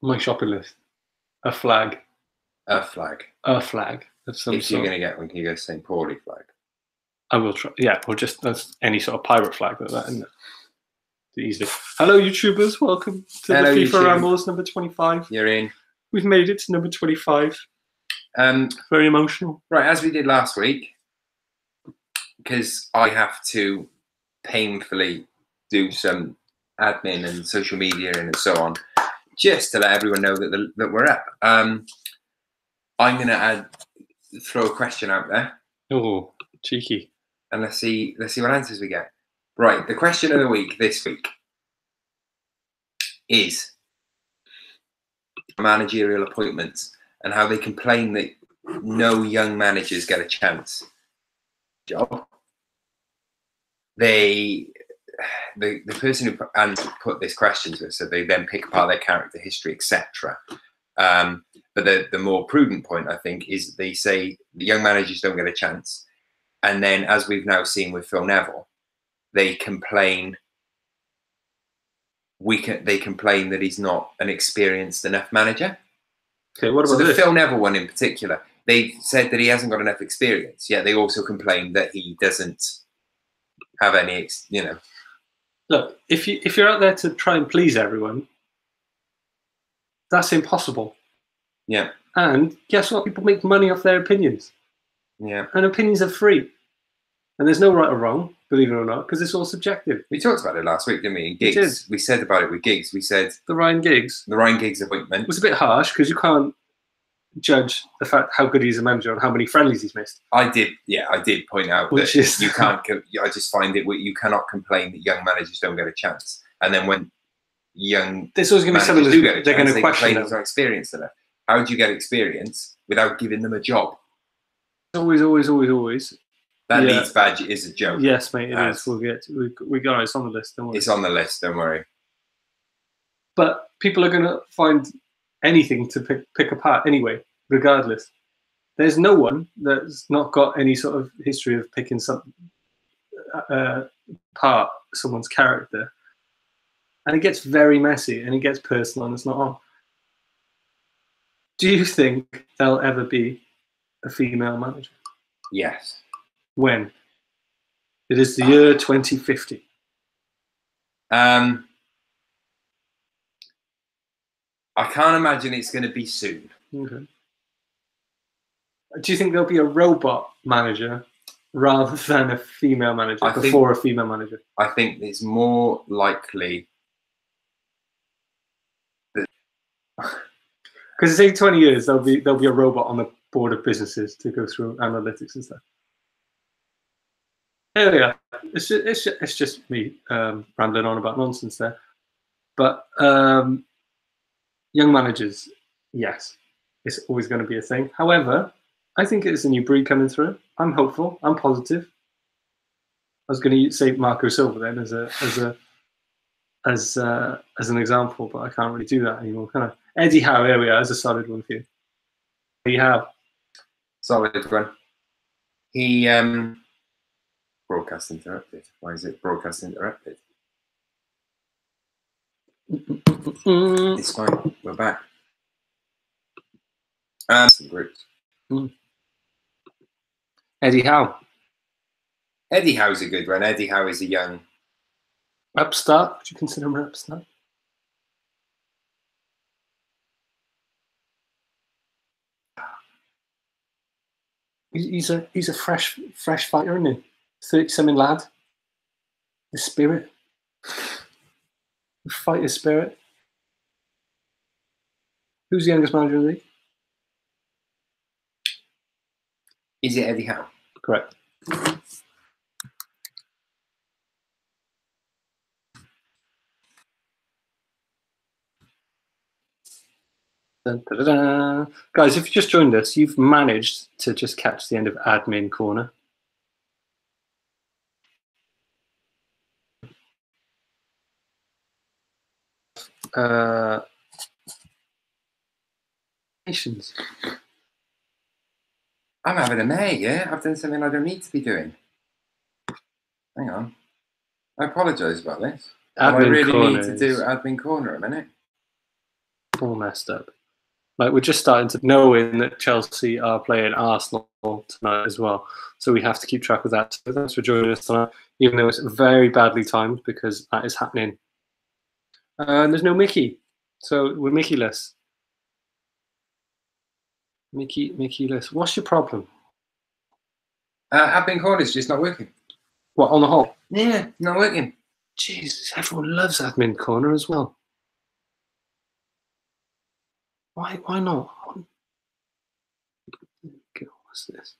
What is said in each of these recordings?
My shopping list. A flag. A flag. A flag of some If you're sort. going to get one, can you go St. Pauli flag? I will try. Yeah, or just that's any sort of pirate flag like that, isn't it? Easily. Hello, YouTubers. Welcome to Hello, the FIFA YouTube. Rambles number 25. You're in. We've made it to number 25. Very emotional. Right, as we did last week, because I have to painfully do some admin and social media and so on, just to let everyone know that that we're up. I'm going to throw a question out there. Oh, cheeky. And let's see what answers we get. Right, the question of the week this week is managerial appointments and how they complain that no young managers get a chance. Job. The person who put this question to us, so they then pick apart their character history, etc. But the more prudent point, I think, is they say the young managers don't get a chance, and then, as we've now seen with Phil Neville, they complain. They complain that he's not an experienced enough manager. Okay, what about the this? Phil Neville one in particular? They said that he hasn't got enough experience. Yet they also complain that he doesn't have any, Look, if you're out there to try and please everyone, that's impossible. Yeah. And guess what? People make money off their opinions. Yeah. And opinions are free. And there's no right or wrong, believe it or not, because it's all subjective. We talked about it last week, didn't we? In Giggs. We said about it with Giggs. We said the Ryan Giggs appointment was a bit harsh because you can't judge the fact how good he's a manager on how many friendlies he's missed. I did point out that you can't. I just find it you cannot complain that young managers don't get a chance, and then when there's always going to be someone who's they're going to question he's not experienced enough. How do you get experience without giving them a job? Always. That Leeds badge is a joke. Yes, mate, it is. We'll get we got it. It's on the list. Don't worry. It's on the list. Don't worry. But people are going to find anything to pick apart anyway, regardless. There's no one that's not got any sort of history of picking some apart someone's character, and it gets very messy and it gets personal and it's not on. Do you think there'll ever be a female manager? Yes. When? It is the year 2050. I can't imagine it's going to be soon. Okay. Do you think there'll be a robot manager rather than a female manager before a female manager? I think it's more likely that because it's 20 years there'll be a robot on the board of businesses to go through analytics and stuff. There we are. It's just me rambling on about nonsense there. But young managers, yes, it's always going to be a thing. However, I think it's a new breed coming through. I'm hopeful. I'm positive. I was going to say Marco Silva then as an example, but I can't really do that anymore. Kind of Eddie Howe. There we are. As a solid one for you. Eddie Howe. Solid one. He broadcast interrupted. Why is it broadcast interrupted? It's fine. We're back. Some groups. Eddie Howe. Eddie Howe's a good one. Eddie Howe is a young upstart. Would you consider him an upstart? He's a fresh fighter, isn't he? 30-something lad. The spirit. The fighter spirit. Who's the youngest manager in the league? Is it Eddie Howe? Correct. Dun, dun, dun, dun. Guys, if you just joined us, you've managed to just catch the end of Admin Corner. I'm having a mare, yeah? I've done something I don't need to be doing. Hang on. I apologise about this. I really need to do Admin Corner a minute. all messed up. Like, we're just starting to knowing that Chelsea are playing Arsenal tonight as well, so we have to keep track of that. So thanks for joining us tonight, even though it's very badly timed because that is happening. And there's no Mickey, so we're Mickey-less. Mickey-less. What's your problem? Admin corner's just not working. What, on the whole? Yeah, not working. Jesus, everyone loves admin corner as well. Why not? What's this?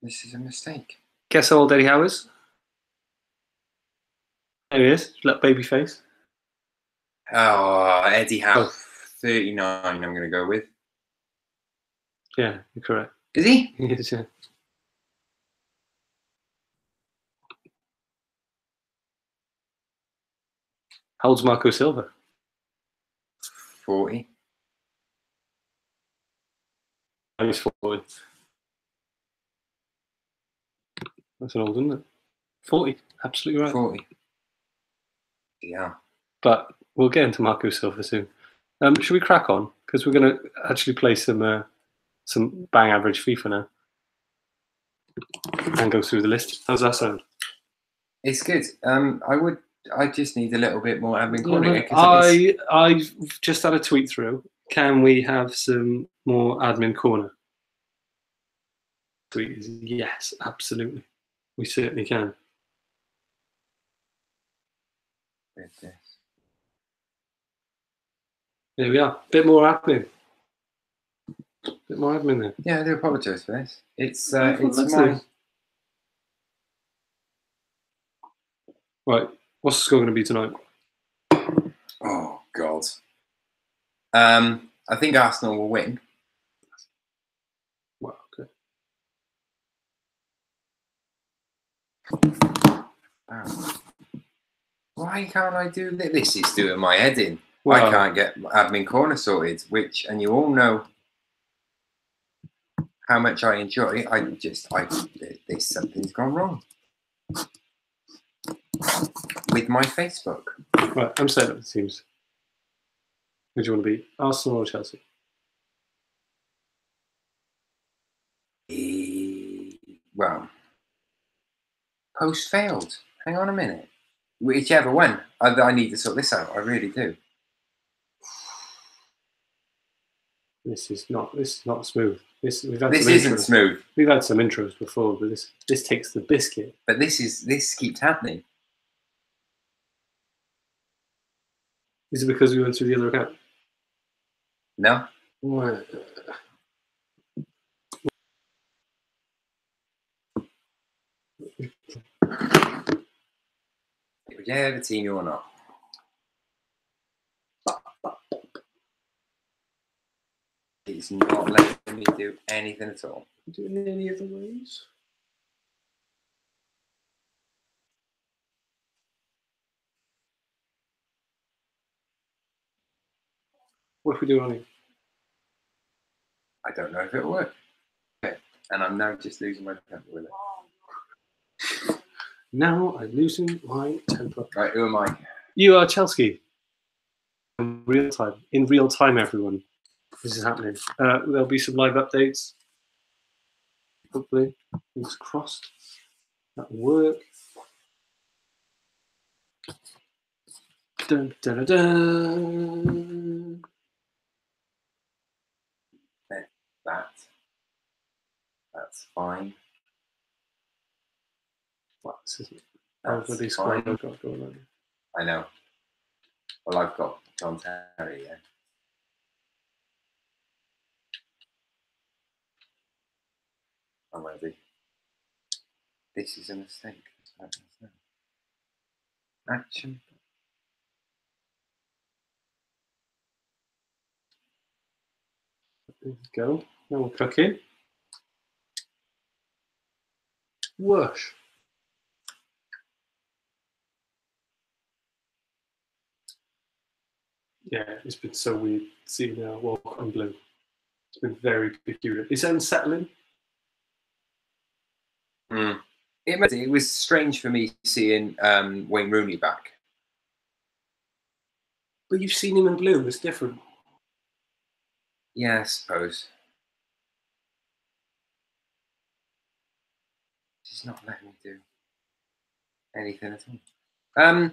This is a mistake. Guess how old Eddie Howe is? There he is, little baby face. Oh, Eddie Howe, 39, I'm going to go with. Yeah, you're correct. Is he? He is, yeah. How old's Marco Silva? 40. He's 40. That's an old, isn't it? 40, absolutely right. 40. Yeah. But we'll get into Marco Silva soon. Should we crack on? Because we're going to actually play some bang average FIFA now. And go through the list. How's that sound? It's good. I just need a little bit more admin corner. I've just had a tweet through. Can we have some more admin corner? Tweet is yes, absolutely. We certainly can. There we are. Bit more admin. Bit more admin there. Yeah, I do apologise for this. It's That's my. nice. Right. What's the score going to be tonight? Oh God. I think Arsenal will win. Well, okay. Why can't I do this? This is doing my head in. Well, I can't get admin corner sorted, and you all know how much I enjoy. There's something's gone wrong with my Facebook. Right, I'm setting up the teams. Who do you want to beat? Arsenal or Chelsea? Well, post failed. Hang on a minute. Whichever one. I need to sort this out. I really do. This is not smooth. This isn't smooth. We've had some intros before, but this takes the biscuit. But this keeps happening. Is it because we went through the other account? No. What? Whichever team you're not. It's not letting me do anything at all. Do it in any other ways? What if we do it on it? I don't know if it'll work. Okay. And I'm now just losing my temper with it. Now I'm losing my temper. Right, who am I? You are Chelsea. In real time. In real time, everyone. This is happening. There'll be some live updates. Hopefully. Fingers crossed. That'll work. Dun, dun, dun, dun. That's fine. What? This isn't. That's fine. I know. Well, I've got John Terry, yeah. I'm ready. This is a mistake. Action. There we go. Now we'll cook in. Whoosh. Yeah, it's been so weird seeing World Cup in blue. It's been very peculiar. Is that unsettling? It was strange for me seeing Wayne Rooney back. But you've seen him in blue. It's different. Yeah, I suppose. She's not letting me do anything at all.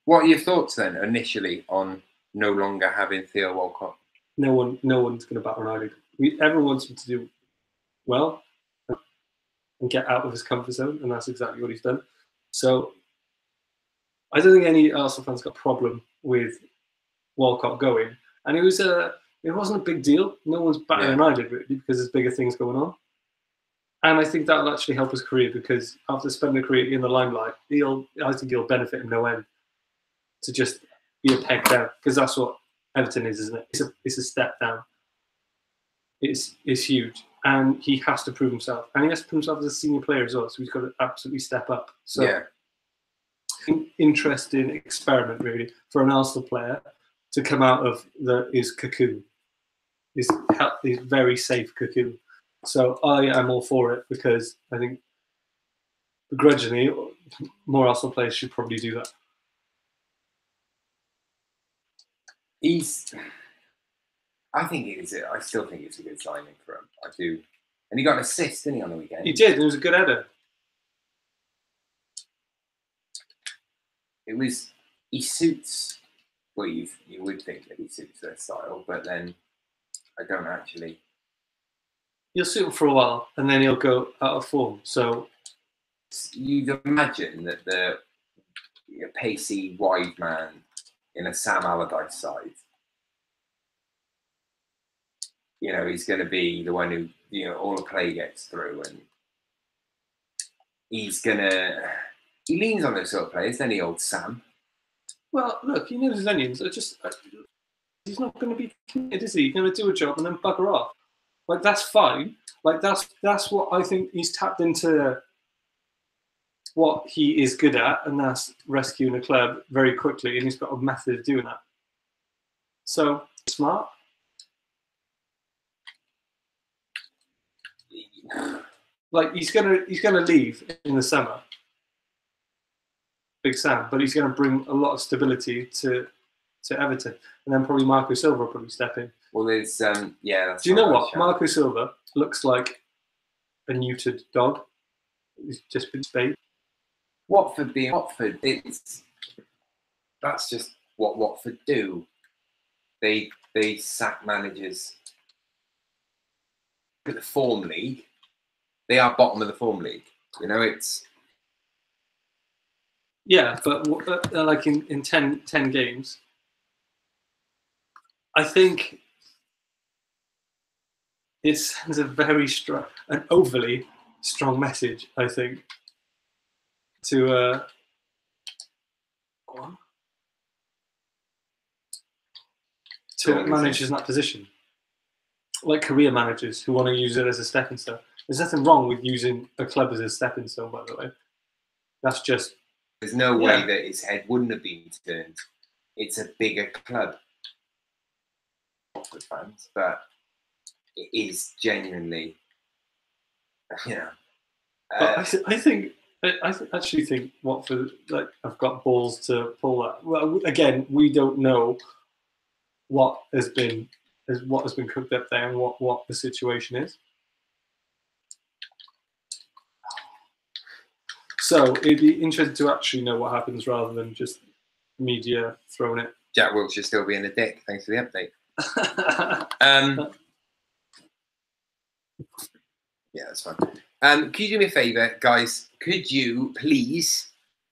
What are your thoughts then, initially, on no longer having Theo Walcott? No one's going to bat an eyelid. Everyone wants him to do well and get out of his comfort zone, and that's exactly what he's done. So I don't think any Arsenal fans got a problem with Walcott going, and it wasn't a big deal. No one's batting an eyelid really because there's bigger things going on, and I think that'll actually help his career because after spending a career in the limelight, I think he'll benefit him no end to just be a peg down because that's what Everton is, isn't it? It's a step down. It's huge, and he has to prove himself, and he has to prove himself as a senior player as well. So he's got to absolutely step up. So, interesting experiment really for an Arsenal player to come out of his cocoon, his very safe cocoon. So I am all for it because I think begrudgingly more Arsenal players should probably do that. I still think it's a good signing for him. I do. And he got an assist, didn't he, on the weekend? He did. It was a good header. He suits. Well, you would think that he suits their style, but then I don't actually. He'll suit him for a while, and then he'll go out of form. So you'd imagine that the pacey wide man in a Sam Allardyce side, he's going to be the one who, all the play gets through, and he leans on those sort of players, doesn't he, old Sam? Well, look, he knows his onions. He's not going to be committed, is he? He's going to do a job and then bugger off. Like, that's fine. Like, that's what I think he's tapped into what he is good at, and that's rescuing a club very quickly, and he's got a method of doing that. So, smart. Like, he's gonna leave in the summer, Big Sam, but he's going to bring a lot of stability to Everton, and then probably Marco Silva will probably step in. Well, there's That's do you know what? Marco Silva looks like a neutered dog. He's just been spayed. Watford being Watford, that's just what Watford do. They sack managers. At the form league, they are bottom of the form league. It's. Yeah, but like in 10 games, I think it sends a very strong, an overly strong message, I think, to managers in that position, like career managers who want to use it as a stepping stone. There's nothing wrong with using a club as a stepping stone, by the way. That's just. There's no way that his head wouldn't have been turned. It's a bigger club for fans, but it is genuinely, I actually think Watford have got balls to pull that. Well, again, we don't know what has been cooked up there and what the situation is. So it'd be interesting to actually know what happens rather than just media throwing it. Jack Wilshere still being a dick. Thanks for the update. Yeah, that's fine. Could you do me a favour, guys? Could you please?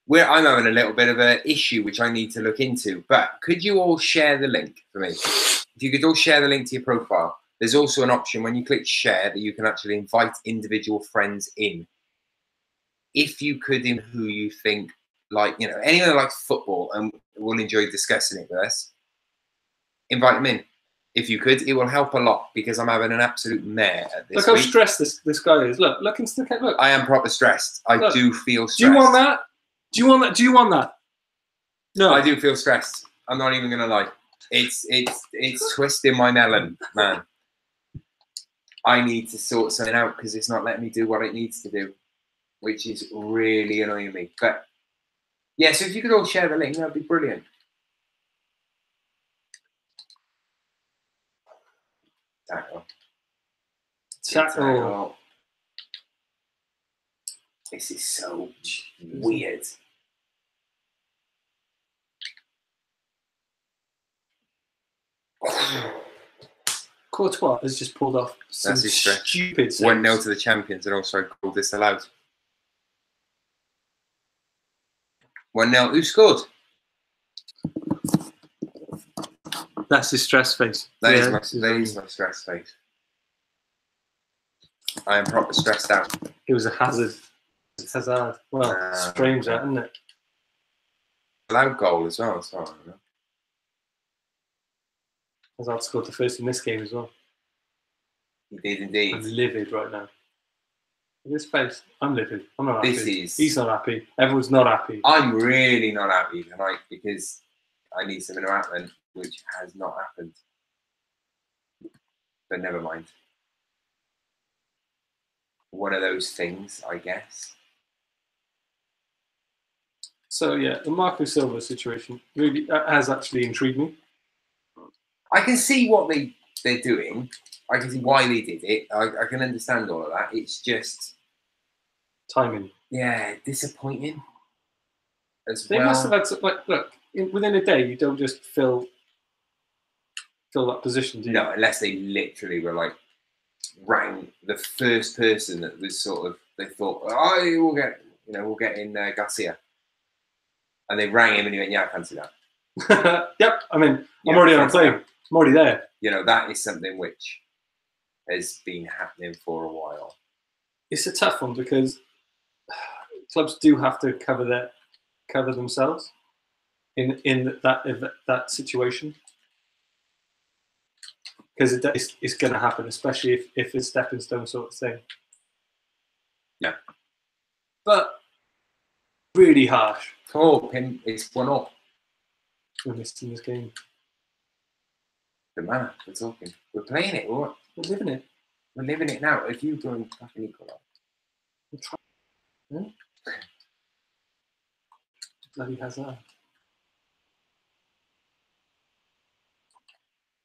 I'm having a little bit of an issue which I need to look into. But could you all share the link for me? If you could all share the link to your profile. There's also an option when you click share that you can actually invite individual friends in. If you could, in who you think, anyone who likes football and will enjoy discussing it with us, invite them in. If you could, it will help a lot because I'm having an absolute mare at this. Look how stressed this guy is. Look into the look. I am proper stressed. I do feel stressed. Do you want that? Do you want that? Do you want that? No. I do feel stressed. I'm not even gonna lie. It's twisting my melon, man. I need to sort something out because it's not letting me do what it needs to do. which is really annoying me. But yeah, so if you could all share the link, that'd be brilliant. Tackle. This is so weird. Courtois has just pulled off some stupid saves. 1-0 to the champions and also goal disallowed. 1-0. Who scored? That's his stress face. That is my stress face. I am proper stressed out. It was a hazard. Hazard. Well, strange that, isn't it? Allowed goal as well. Hazard scored the first in this game as well. He did indeed. I'm livid right now. This face, I'm livid. I'm not happy. He's not happy. Everyone's not happy. I'm really not happy tonight because I need something to happen, which has not happened. But never mind. One of those things, I guess. So yeah, the Marco Silva situation really has actually intrigued me. I can see what they're doing. I can see why they did it. I can understand all of that. It's just timing. Yeah, disappointing. They must have had look within a day. You don't just fill that position, do you? No, unless they literally were like rang the first person that was sort of they thought, oh, we'll get in Garcia, and they rang him and he went, yeah, I fancy that. Yep. I mean, I'm already on a plane. I'm already there. That is something which has been happening for a while. It's a tough one because clubs do have to cover themselves in that situation, because it's going to happen, especially if it's a stepping stone sort of thing. Yeah, but really harsh. Oh, it's 1-0. We're missing this game. The man, we're talking. We're playing it. We're living it. We're living it now. If you go and fucking equal up. Bloody Hazard.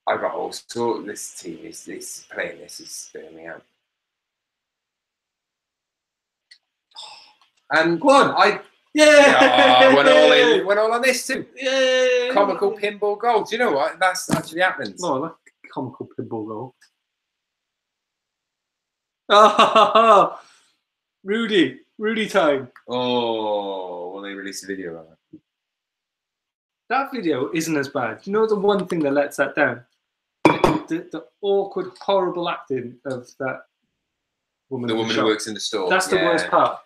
I got all sorts. This team is playing. This is spitting me out. And go on, went all on this too. Yay! Comical pinball goal. Do you know what? That's actually happens. No, I like comical pinball goal. Oh, Rudy time. Oh, well, they released a video of that. That video isn't as bad. You know the one thing that lets that down? The awkward, horrible acting of that woman. The woman who works in the store. That's the worst part.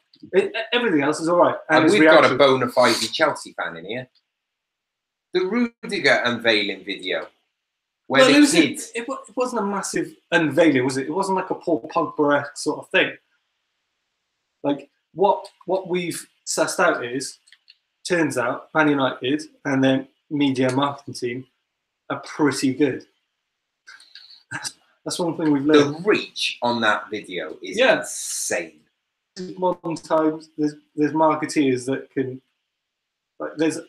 Everything else is all right. And we've got a bona fide Chelsea fan in here. The Rudiger unveiling video. Where the kids... It wasn't a massive unveiling, was it? It wasn't like a Paul Pogba sort of thing. Like, what we've sussed out is, turns out, Man United and their media and marketing team are pretty good. That's one thing we've learned. The reach on that video is insane. Modern times, there's marketeers that can, there's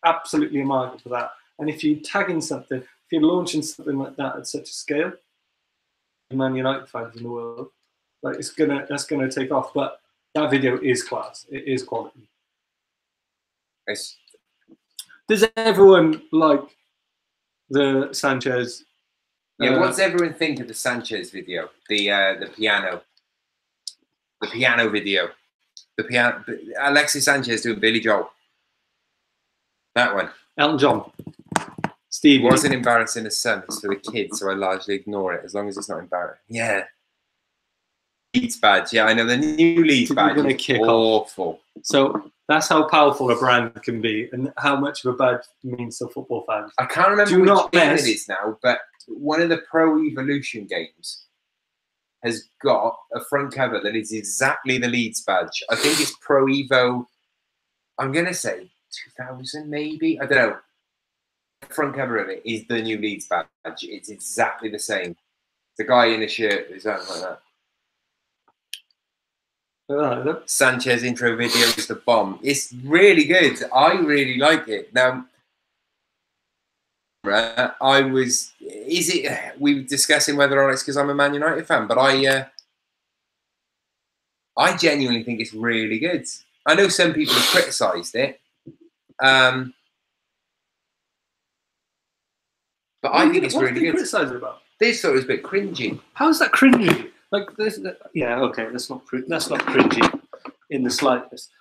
absolutely a market for that. And if you tag in something, if you're launching something like that at such a scale, Man United fans in the world, that's gonna take off. But that video is class. It is quality. Does everyone like the Sanchez? Yeah, what's everyone think of the Sanchez video? The piano video. Alexis Sanchez doing Billy Joel. That one. Elton John. Steve. It wasn't embarrassing as son. It's for the kids, so I largely ignore it as long as it's not embarrassing. Yeah. Leeds badge. Yeah, I know the new Leeds badge is awful. So that's how powerful a brand can be and how much of a badge means to football fans. I can't remember which game it is now, but one of the Pro Evolution games has got a front cover that is exactly the Leeds badge. I think it's Pro Evo, I'm going to say 2000 maybe. I don't know. The front cover of it is the new Leeds badge. It's exactly the same. The guy in a shirt is something like that. Sanchez intro video is the bomb. It's really good. I really like it. Now, we were discussing whether or not it's because I'm a Man United fan, but I genuinely think it's really good. I know some people have criticised it, but I think it's really good. Criticise it about? They thought it was a bit cringy. How is that cringy? Like this? Yeah, okay, that's not cringy in the slightest.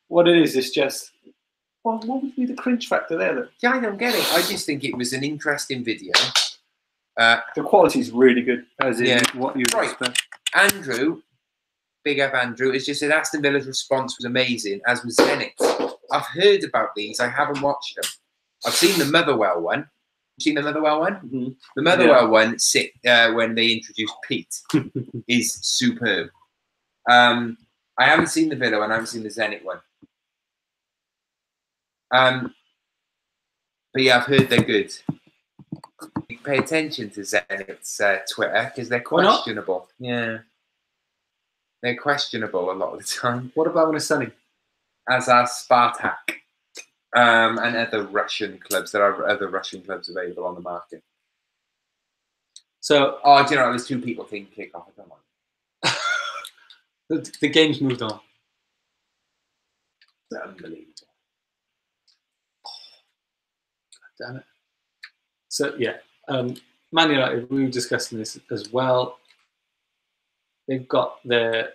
What it is just. Well, what would be the cringe factor there? Then? Yeah, I don't get it. I just think it was an interesting video. The quality is really good, as in what you expect. Andrew, big up Andrew, has just said Aston Villa's response was amazing, as was Zenit. I've heard about these. I haven't watched them. I've seen the Motherwell one. You seen the Motherwell one? Mm-hmm. The Motherwell one, when they introduced Pete, is superb. I haven't seen the Villa one. I haven't seen the Zenit one. But yeah, I've heard they're good. You pay attention to Zenit's Twitter because they're questionable. Yeah, they're questionable a lot of the time. What about when it's sunny? As are Spartak and other Russian clubs. There are other Russian clubs available on the market. So, do you know, there's 2 people taking kick-off. I don't mind. The game's moved on. It's unbelievable. Damn it. So yeah, Man United, we were discussing this as well. They've got their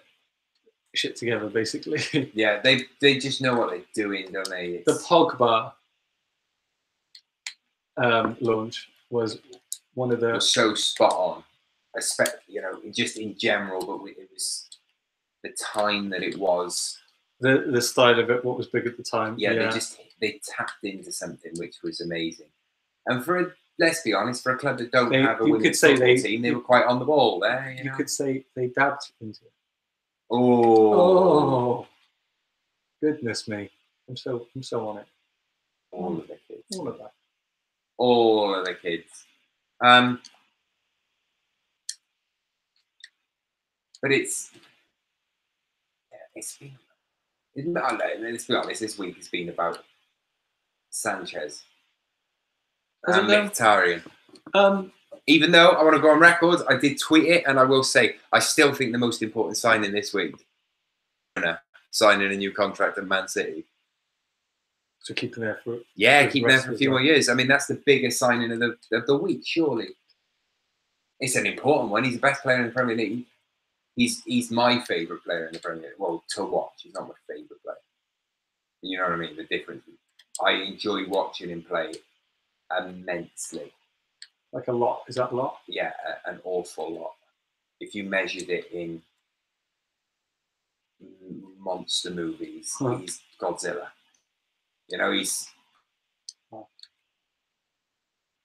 shit together, basically. Yeah, they just know what they're doing, don't they? The Pogba launch was one of the... was so spot on. You know, just in general, but it was the time that it was. The style of it, what was big at the time. Yeah, they tapped into something which was amazing. And let's be honest, for a club that don't have a winning football team, they were quite on the ball there. You know? Could say they dabbed into it. Oh, goodness me! I'm so on it. All of the kids. All of that. All of the kids. But it's been. Let's be honest. This week has been about Sanchez and Mkhitaryan. Even though I want to go on record, I did tweet it, and I will say I still think the most important signing this week, signing a new contract at Man City. So keep them there for keep them there for a few more years. I mean, that's the biggest signing of the week, surely. It's an important one. He's the best player in the Premier League. He's my favourite player in the Premier League. Well, to watch. He's not my favourite player. You know what I mean? The difference. I enjoy watching him play immensely. Like a lot. Is that a lot? Yeah, an awful lot. If you measured it in monster movies, he's Godzilla. You know,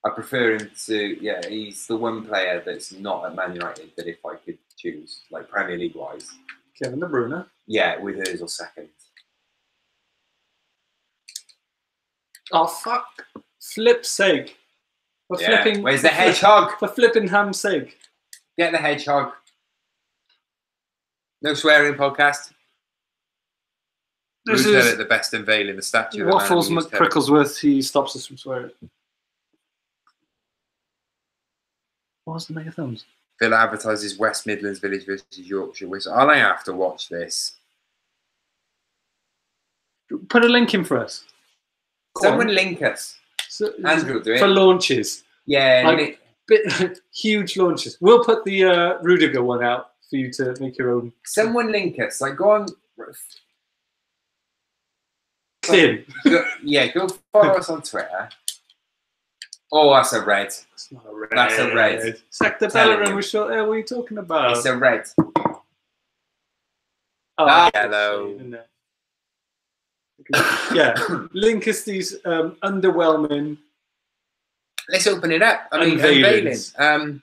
I prefer him to, he's the one player that's not at Man United that if I could choose, like Premier League wise. Kevin De Bruyne? Yeah, with Ozil second. Oh, fuck. Flip's sake. Where's the hedgehog? For flipping ham's sake. Get the hedgehog. No swearing podcast. This Who's is the best unveiling the statue? Waffles McPricklesworth. He stops us from swearing. What was the mega thumbs? Villa advertises West Midlands Village versus Yorkshire Whistle. I'll have to watch this. Put a link in for us. Someone link us. So, Andrew will do it. For launches. Yeah. Like, huge launches. We'll put the Rudiger one out for you to make your own. Someone link us. Like, go on. Go follow us on Twitter. Oh, that's a red. That's not a red. That's a red. Sector Bellerin was short. What are you talking about? It's a red. Yellow. Yeah. Link us these underwhelming. Let's open it up. I mean, unveiling.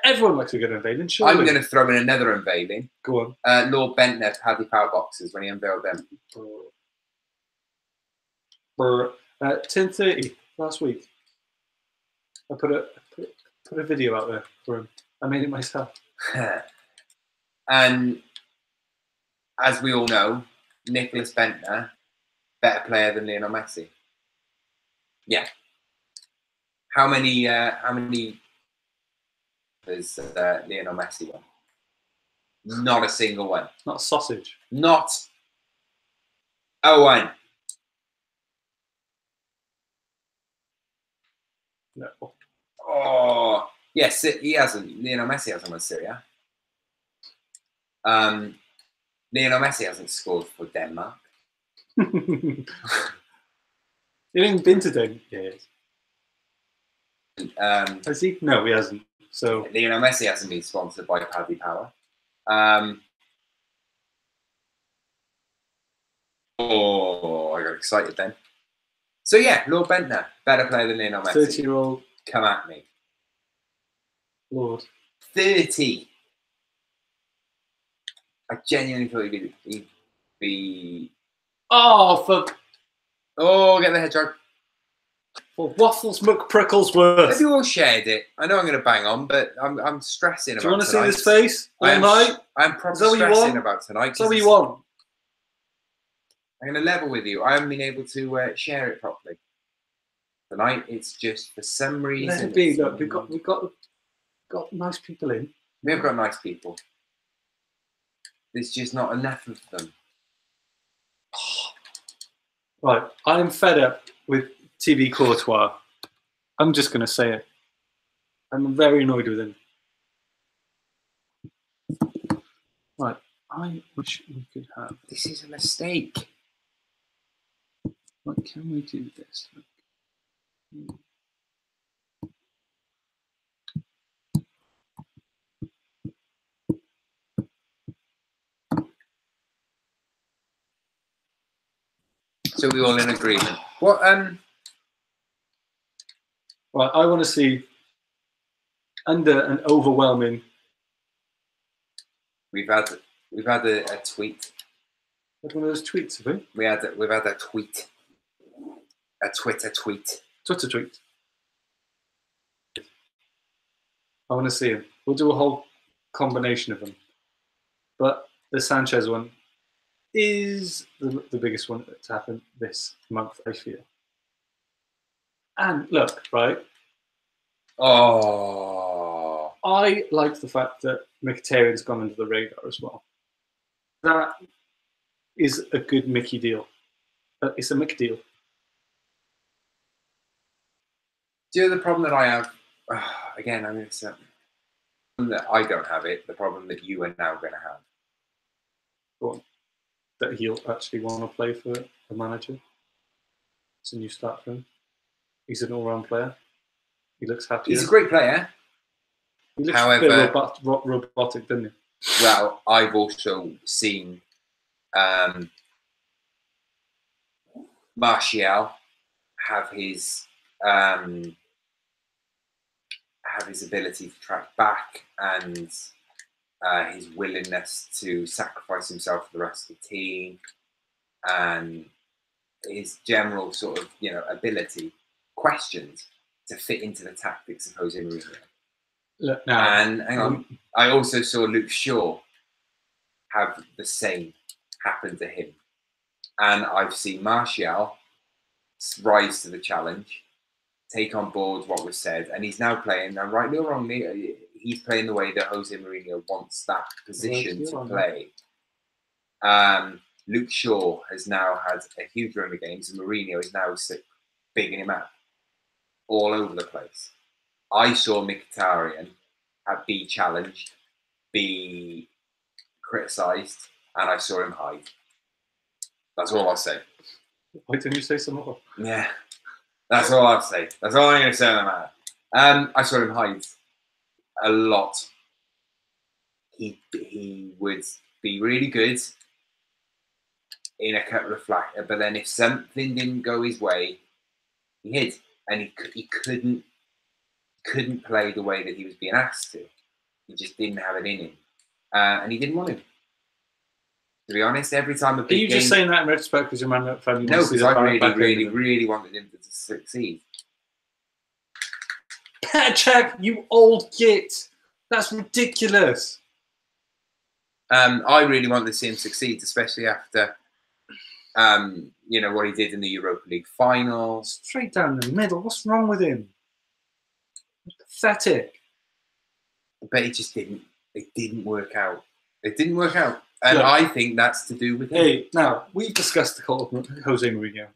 Everyone likes a good unveiling, surely. I'm going to throw in another unveiling. Go on. Lord Bentner Paddy Power boxes when he unveiled them. For 10:30 last week. I put a video out there for him. I made it myself. And as we all know, Nicholas Bentner, better player than Lionel Messi. Yeah. How many has Lionel Messi won? Not a single one. Not a sausage. Not a one. No. Oh, yes, he hasn't. Lionel Messi hasn't won Syria. Lionel Messi hasn't scored for Denmark. You haven't been to Denmark yet. Has he? No, he hasn't. So Lionel Messi hasn't been sponsored by Paddy Power. Oh, I got excited then. So yeah, Lord Bentner, better player than Lionel Messi. 30-year-old. Come at me. Lord. 30. I genuinely thought he'd be. Oh, for Get the hedgehog. Waffles McPricklesworth. Have you all shared it? I know I'm going to bang on, but I'm stressing about tonight. Do you want to see this face all night? I'm probably stressing about tonight. Is that what you want? I'm going to level with you. I haven't been able to share it properly. Tonight, it's just for some reason. Let it be. Look, we've got nice people in. We have got nice people. There's just not enough of them. Right, I'm fed up with TV Courtois. I'm just going to say it. I'm very annoyed with him. Right, I wish we could have. This is a mistake. What can we do this? So we're all in agreement. What? Right, I want to see under an overwhelming. We've had a tweet. One of those tweets, have we? We've had a tweet. A Twitter tweet. Twitter tweet. I want to see him. We'll do a whole combination of them. But the Sanchez one is the biggest one that's happened this month, I feel. And look, right? Oh. I like the fact that Mkhitaryan's gone under the radar as well. That is a good Mickey deal. It's a Mickey deal. Do you know the problem that I have? Again, I'm going to say that I don't have it. The problem that you are now going to have. Go on. That he'll actually want to play for a manager. It's a new start for him. He's an all-round player. He looks happy. He's a great player. He looks a bit robotic, doesn't he? Well, I've also seen Martial have his ability to track back and his willingness to sacrifice himself for the rest of the team and his general sort of, ability questioned to fit into the tactics of Jose Mourinho. Look, now, and hang on, I also saw Luke Shaw have the same happen to him. And I've seen Martial rise to the challenge, take on board what was said, and he's now playing, now rightly or wrongly, he's playing the way that Jose Mourinho wants that position to play. Luke Shaw has now had a huge run of games, and Mourinho is now bigging him up all over the place. I saw Mkhitaryan be challenged, be criticised, and I saw him hide. That's all I'll say. Why didn't you say some more? Yeah, that's all I'll say. That's all I'm going to say on the matter. I saw him hide a lot. He would be really good in a couple of flash, but then if something didn't go his way, he hid, and he couldn't play the way that he was being asked to. He just didn't have it in him, and he didn't want to. To be honest, every time a big game... Are you just saying that in retrospect because your Man family... No, because I really wanted him to succeed. Petr Cech, you old git! That's ridiculous! I really want to see him succeed, especially after you know, what he did in the Europa League final. Straight down the middle. What's wrong with him? Pathetic. But it just didn't. It didn't work out. It didn't work out, and Look, I think that's to do with him. Hey, now we've discussed the whole Jose Mourinho.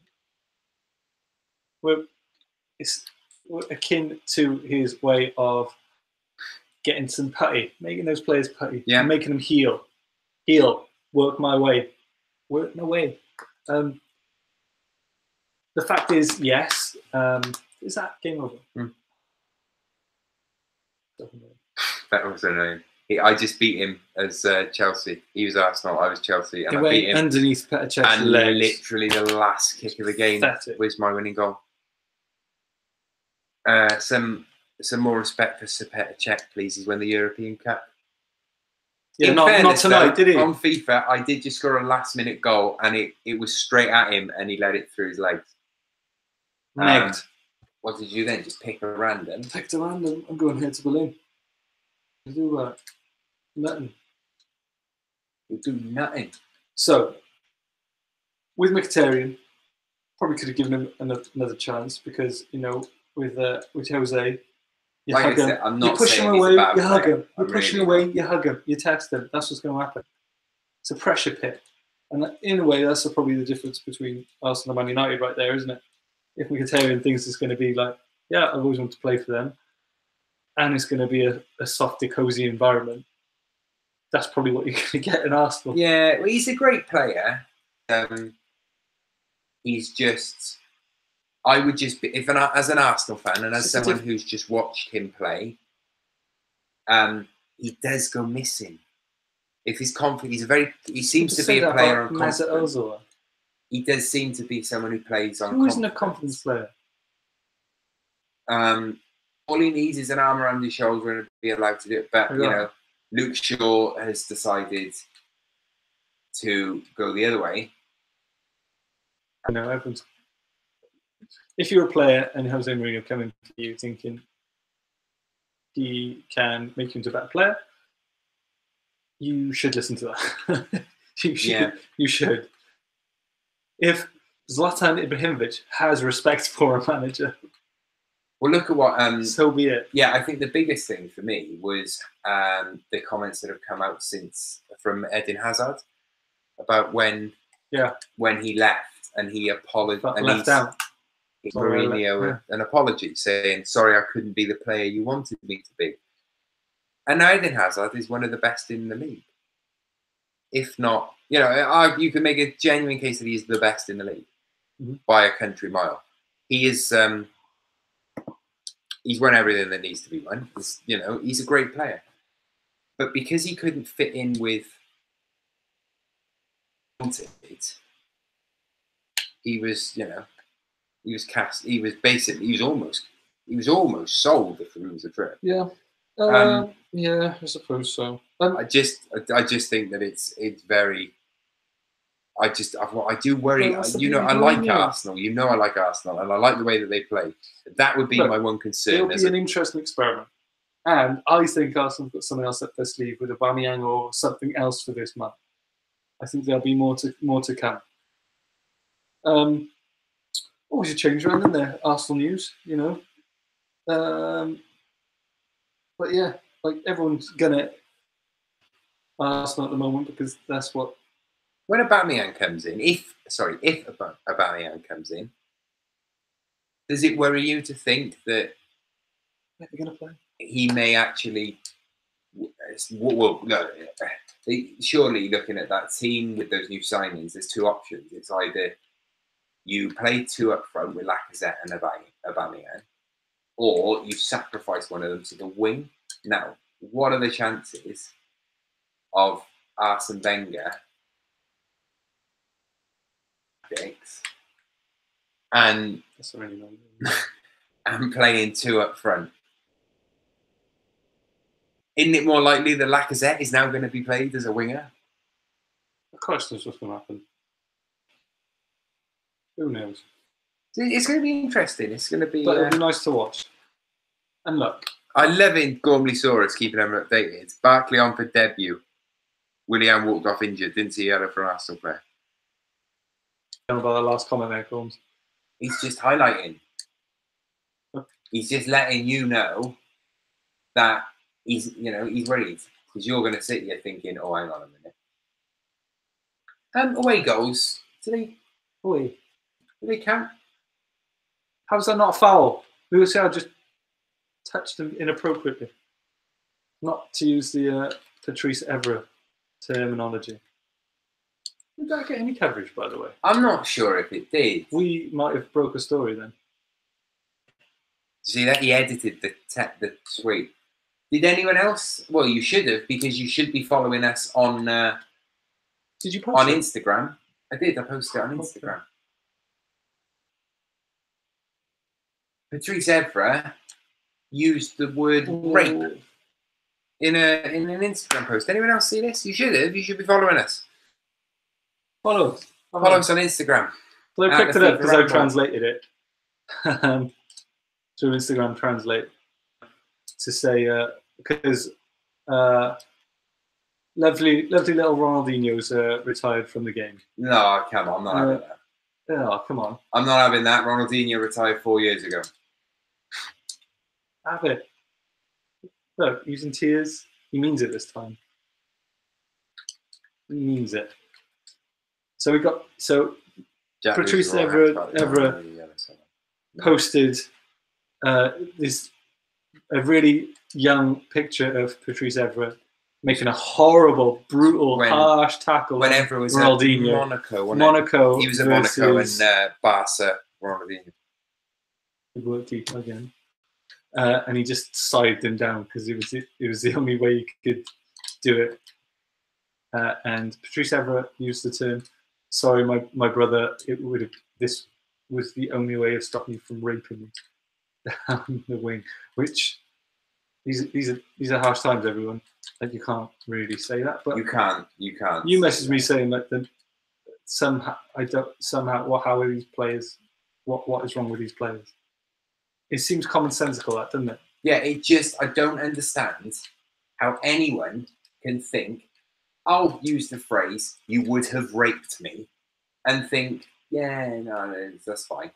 It's akin to his way of getting some putty, making those players putty, and making them heel, work my way, work my way. The fact is, yes, is that game over? That was annoying. I just beat him as Chelsea. He was Arsenal, I was Chelsea, and I beat him underneath Petr Cech's and legs. Literally the last kick of the game was my winning goal. Some more respect for Sir Petr Cech, please. He's won the European Cup. Yeah, not tonight, did he? On FIFA, I did just score a last-minute goal, and it was straight at him, and he let it through his legs. Negged. What did you then? Just pick a random? Picked a random. I'm going here to Berlin. You do that. Nothing. You do nothing. So, with Mkhitaryan, probably could have given him another chance because, you know, with Jose, you hug him, you push him away, you hug him. You push him away, you hug him, you test him. That's what's going to happen. It's a pressure pit. And in a way, that's probably the difference between Arsenal and Man United right there, isn't it? If Mkhitaryan thinks it's going to be like, yeah, I've always wanted to play for them, and it's going to be a softer, cosy environment, that's probably what you're going to get in Arsenal. Yeah, well, he's a great player. He's just, I would just be, as an Arsenal fan and as someone who's just watched him play, he does go missing. If he's confident, he seems to be a player on confidence. He does seem to be someone who plays on confidence. Who isn't a confidence player? All he needs is an arm around his shoulder and be allowed to do it. But, you know, Luke Shaw has decided to go the other way. I know, everyone's... If you're a player and Jose Mourinho coming to you thinking he can make you into a better player, you should listen to that. You should. Yeah. You should. If Zlatan Ibrahimovic has respect for a manager, well, look at what. So be it. Yeah, I think the biggest thing for me was the comments that have come out since from Eden Hazard about when he left and he apologized and left out. Mourinho an apology saying, "Sorry, I couldn't be the player you wanted me to be." And now Eden Hazard is one of the best in the league, if not. You know, you can make a genuine case that he's the best in the league by a country mile. He is. He's won everything that needs to be won. You know, he's a great player, but because he couldn't fit in with it, he was. You know, he was cast. He was basically. He was almost sold if it was a trip. Yeah. Yeah, I suppose so. I just think that it's very. I do worry. You know, I like Arsenal. You know, I like Arsenal, and I like the way that they play. That would be my one concern. It'll be an interesting experiment, and I think Arsenal's got something else up their sleeve with Aubameyang or something else for this month. I think there'll be more to come. Always a change around in there. Arsenal news, you know. But yeah, like everyone's gonna Arsenal at the moment because that's what. When Aubameyang comes in, if Aubameyang comes in, does it worry you to think that they're going to play? He may actually. Well, no. Surely, looking at that team with those new signings, there's two options. It's either you play two up front with Lacazette and Aubameyang, or you sacrifice one of them to the wing. Now, what are the chances of Arsene Wenger and playing two up front? Isn't it more likely that Lacazette is now going to be played as a winger? Of course, that's what's going to happen. Who knows? It's going to be interesting. It's going to be. But it'll be nice to watch. And look, I love in Gormley Saurus keeping them updated. Barkley on for debut. Willian walked off injured. Didn't see yellow for an Arsenal player. Tell me about the last comment there, Combs. He's just highlighting. He's just letting you know that he's worried, because you're going to sit here thinking, oh, hang on a minute. Away goals. Do they count? How's that not a foul? Luciano just touched him inappropriately. Not to use the Patrice Evra terminology. Did that get any coverage, by the way? I'm not sure if it did. We might have broke a story then. See that he edited the tweet. Did anyone else? Well, you should have, because you should be following us on. Did you post on it? Instagram? I did. I posted it on Instagram. Patrice Evra used the word rape in an Instagram post. Anyone else see this? You should have. You should be following us. Follow us. Follow us on Instagram. So I picked it up because I translated it through Instagram Translate to say because lovely little Ronaldinho's retired from the game. No, come on, I'm not having that. Oh, come on. I'm not having that. Ronaldinho retired 4 years ago. Have it. Look, using tears. He means it this time. He means it. So we got Patrice Evra posted this a really young picture of Patrice Evra making a horrible, brutal, harsh tackle. When Evra was Ronaldinho. Monaco, Monaco. He was at Monaco and Barca. Ronaldinho. He worked deep again, and he just sided him down because it was the only way he could do it. And Patrice Evra used the term, "Sorry, my brother. This was the only way of stopping you from raping me down the wing." Which these are harsh times, everyone. Like, you can't really say that, but you can't. You messaged me saying that somehow how are these players? What is wrong with these players? It seems commonsensical, that, doesn't it? Yeah, I don't understand how anyone can think, I'll use the phrase, "you would have raped me," and think, yeah, no, that's fine.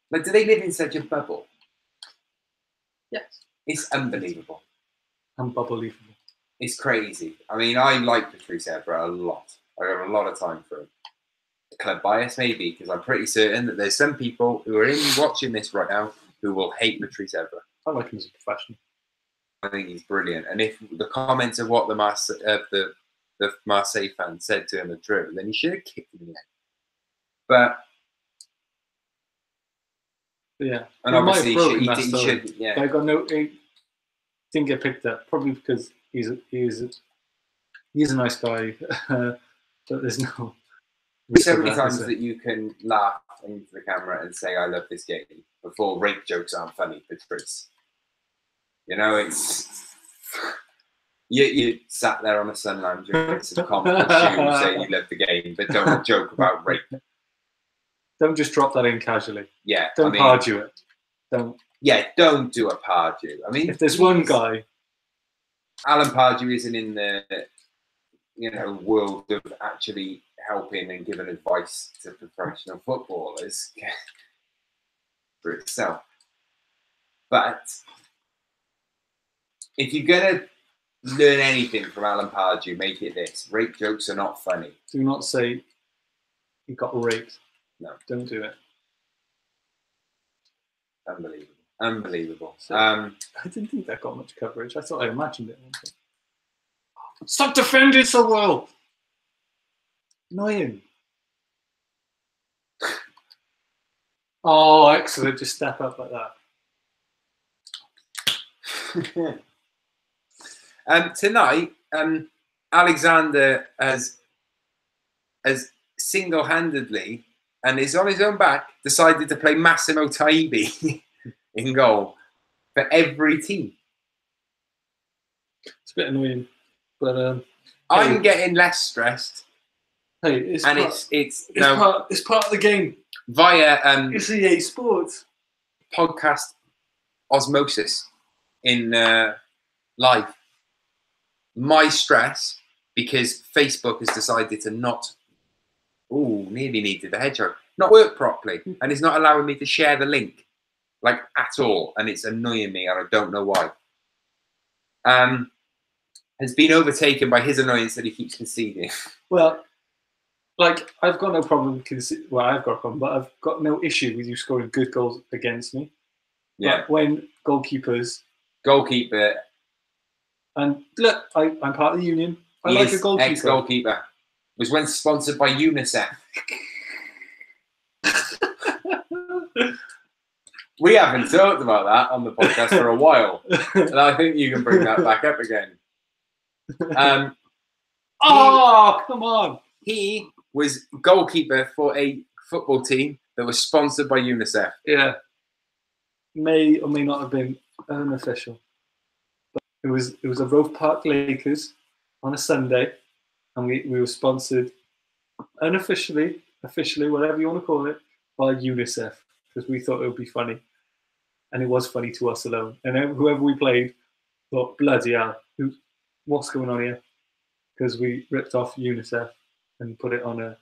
But do they live in such a bubble? Yes. It's unbelievable. Unbelievable. It's crazy. I mean, I like Patrice Evra a lot. I have a lot of time for him. Club bias, maybe, because I'm pretty certain that there's some people who are watching this right now who will hate Patrice Evra. I like him as a professional. I think he's brilliant. And if the comments of what the Marseille fans said to him are true, then he should have kicked him in the head. But yeah, and obviously he should. Yeah, but I got he didn't get picked up, probably because he's a nice guy, but there's no. So many times that you can laugh into the camera and say, "I love this game," before rape jokes aren't funny, Patrice. You know, it's you sat there on a sun lounger in some confident shoes saying you love the game, but don't joke about rape. Don't just drop that in casually. Yeah, don't Pardew it. Don't. Yeah, don't do a Pardew. I mean, if there's one guy, Alan Pardew isn't in the world of actually helping and giving advice to professional footballers for itself. But if you're gonna learn anything from Alan Pardew, make it this: rape jokes are not funny. Do not say he got raped. No, don't do it. Unbelievable. So, I didn't think that got much coverage. I thought I imagined it. Stop defending so well. Annoying. Oh, excellent! Just step up like that. Tonight, Alexander has single-handedly, and is on his own back, decided to play Massimo Taibi in goal for every team. It's a bit annoying, but I'm getting less stressed. Hey, it's part of the game. Via it's EA Sports podcast osmosis in live. My stress because Facebook has decided to not, nearly needed the hedgehog, not work properly, and it's not allowing me to share the link, like, at all, and it's annoying me, and I don't know why. Has been overtaken by his annoyance that he keeps conceding. Well, like, I've got no problem well, I've got a problem, but I've got no issue with you scoring good goals against me. Yeah. But when goalkeepers... Goalkeeper. And look, I'm part of the union. I like a goalkeeper. Ex-goalkeeper. Was once sponsored by UNICEF. We haven't talked about that on the podcast for a while. And I think you can bring that back up again. Come on. He was goalkeeper for a football team that was sponsored by UNICEF. Yeah. May or may not have been unofficial. But it was a Roe Park Lakers on a Sunday, and we were sponsored unofficially, officially, whatever you want to call it, by UNICEF, because we thought it would be funny. And it was funny to us alone. And whoever we played thought, bloody hell, what's going on here? Because we ripped off UNICEF and put it on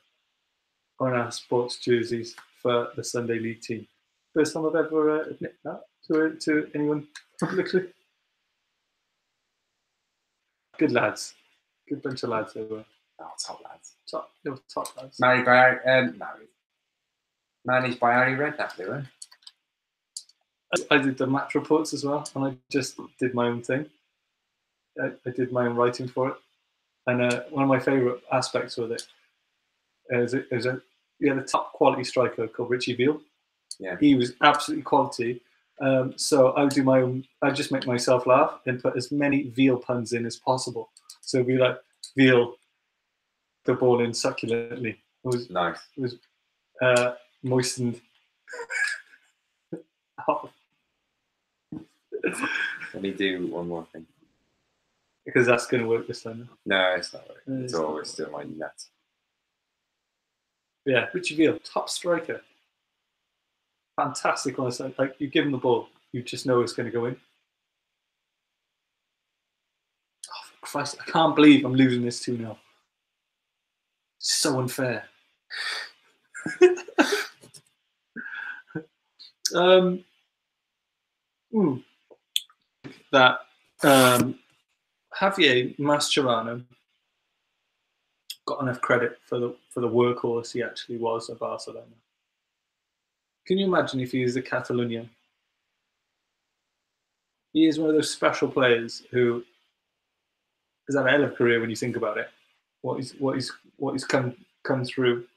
our sports jerseys for the Sunday League team. First time I've ever admitted that to anyone publicly. Good lads. Good bunch of lads they were. Oh, top lads. They were top lads. Managed by Harry Redknapp, they were. I did the match reports as well, and I just did my own thing. I did my own writing for it. And one of my favourite aspects with it is we had a top quality striker called Richie Veal. Yeah. He was absolutely quality. So I would do my own, I'd just make myself laugh and put as many veal puns in as possible. So it'd be like, veal, the ball in succulently. It was nice. It was moistened. Oh. Let me do one more thing. Because that's going to work this time. No, it's not working. It's always still my nuts. Yeah, Richie Veal, top striker. Fantastic on the side. Like, you give him the ball, you just know it's going to go in. Oh, for Christ, I can't believe I'm losing this 2-0. It's so unfair. That Javier Mascherano got enough credit for the workhorse he actually was at Barcelona. Can you imagine if he was a Catalonian? He is one of those special players who has had a hell of a career when you think about it. What he's come through,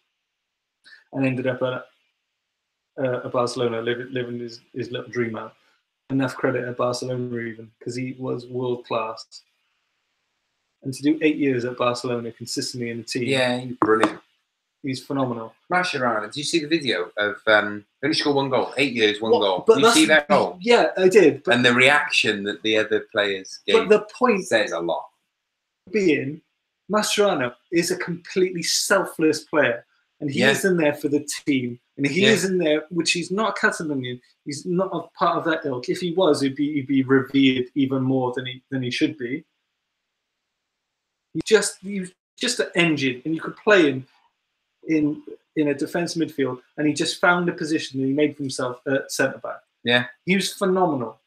and ended up at Barcelona, living his little dream out. Enough credit at Barcelona even, because he was world class. And to do 8 years at Barcelona consistently in the team. Yeah, he's brilliant. He's phenomenal. Mascherano, did you see the video of only scored 1 goal, 8 years, 1 goal? Did you see that goal? Yeah, I did. And the reaction that the other players gave, but the point says a lot. Being, Mascherano is a completely selfless player, and he is in there for the team, and he is in there, which he's not a Catalonian. He's not a part of that ilk. If he was, he'd be revered even more than he should be. He's just an engine, and you could play him in a defence midfield, and he just found a position and he made for himself at centre back. Yeah, he was phenomenal.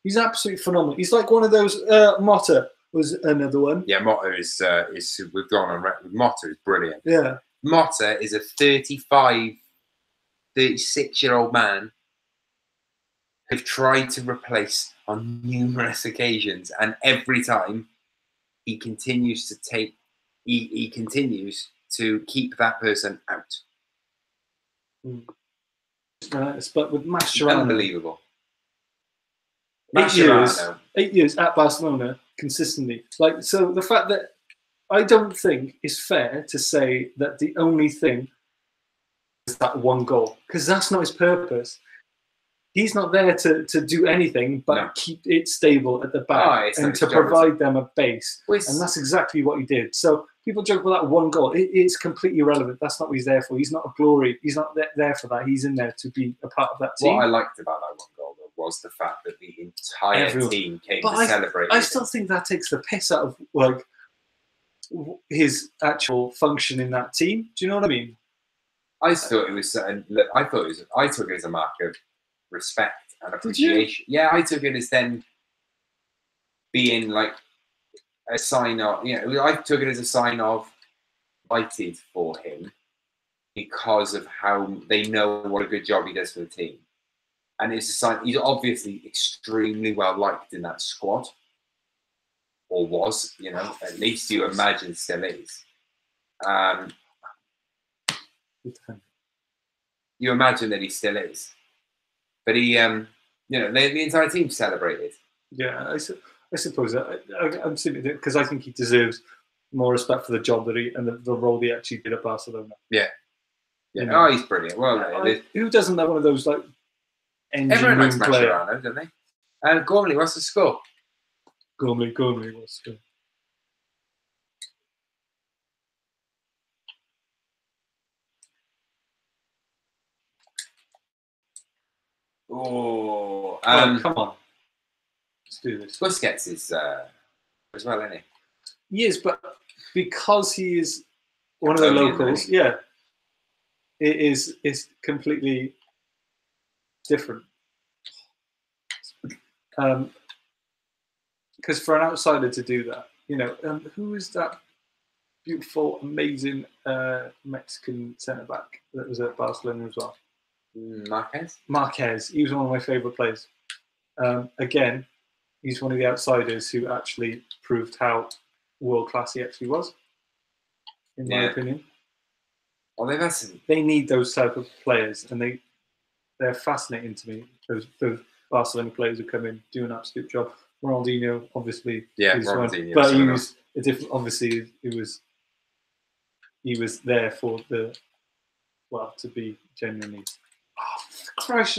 He's absolutely phenomenal. He's like one of those. Motta was another one. Yeah, Motta is we've gone on record. Motta is brilliant. Yeah, Motta is a 36-year-old man who've tried to replace on numerous occasions, and every time he continues to take. He continues to keep that person out. But with Mascherano, unbelievable. 8 years at Barcelona consistently. Like, so the fact that I don't think it's fair to say that the only thing is that 1 goal, because that's not his purpose. He's not there to do anything but keep it stable at the back and to provide them a base. And that's exactly what he did. So people joke about that 1 goal. It's completely irrelevant. That's not what he's there for. He's not a glory. He's not there for that. He's in there to be a part of that team. What I liked about that 1 goal though was the fact that the entire team came to celebrate. I still think that takes the piss out of, like, his actual function in that team. Do you know what I mean? I thought it was. I took it as a mark of respect and Did you? appreciation. Yeah, I took it as then being like a sign of. I took it as a sign of excited for him because of how they know what a good job he does for the team, and it's a sign. He's obviously extremely well liked in that squad, or was. At least you imagine still is. You imagine that he still is, but he, the entire team celebrated. Yeah, I suppose I'm simply because I think he deserves more respect for the job that he and the role he actually did at Barcelona. Yeah. Oh, he's brilliant. Well, who doesn't have one of those like engine everyone likes room player? Mascherano, don't they? Gormley, what's the score? Gormley, what's the score? Oh, come on. Let's do this. Busquets is as well, isn't he? He is, but because he is one of the locals, yeah, it's completely different. Because for an outsider to do that, who is that beautiful, amazing Mexican centre back that was at Barcelona as well? Marquez. He was one of my favourite players. Again, he's one of the outsiders who actually proved how world class he actually was, in my opinion. Well, they need those type of players, and they're fascinating to me. Those Barcelona players who come in, do an absolute job. Ronaldinho, obviously, Ronaldinho, but he was a different. Obviously, he was there for to be genuinely. Oh, Christ!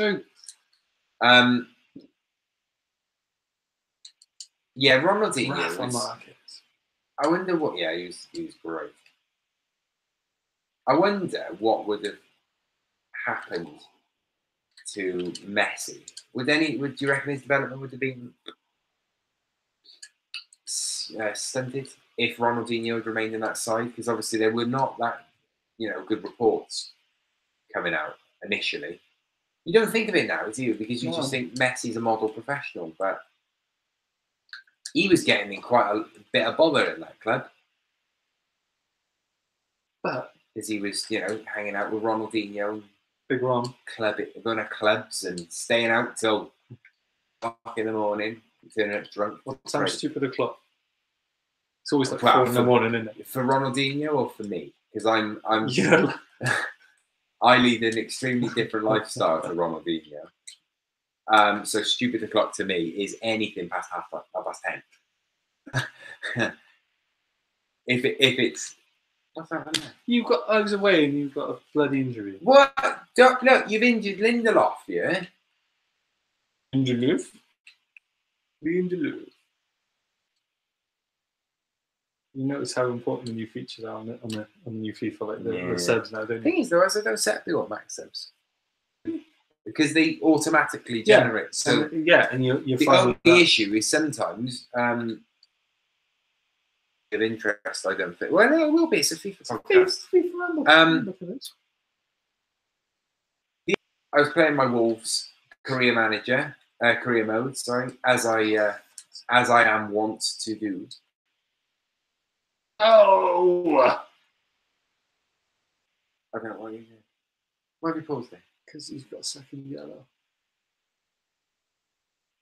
Yeah, Ronaldinho. I wonder what. Yeah, he was great. I wonder what would have happened to Messi. Would you reckon his development would have been stunted if Ronaldinho had remained in that side? Because obviously there were not that good reports coming out initially. You don't think of it now, do you? Because you just think Messi's a model professional, but he was getting in quite a bit of bother in that club. But because he was, hanging out with Ronaldinho, Big Ron, going to clubs and staying out till o'clock in the morning, turning up drunk. What time's stupid o'clock? It's always like 4 in the morning, isn't it? For Ronaldinho or for me? Because I'm yeah. I lead an extremely different lifestyle to Ronaldinho. So stupid o'clock to me is anything past half past 10. if it's what's that? I was away and you've got a bloody injury. What? Look, you've injured Lindelof, yeah? Lindelof. You notice how important the new features are on the new FIFA, like the subs now, don't you? The thing is, though, I don't set the automatic subs because they automatically generate. So and you're the only issue is sometimes of interest. I don't think. Well, no, it will be. It's a FIFA podcast. FIFA Ramble. I was playing my Wolves career mode. Sorry, as I am wont to do. Oh! I don't know why you did. Why have you paused there? Because he's got a second yellow.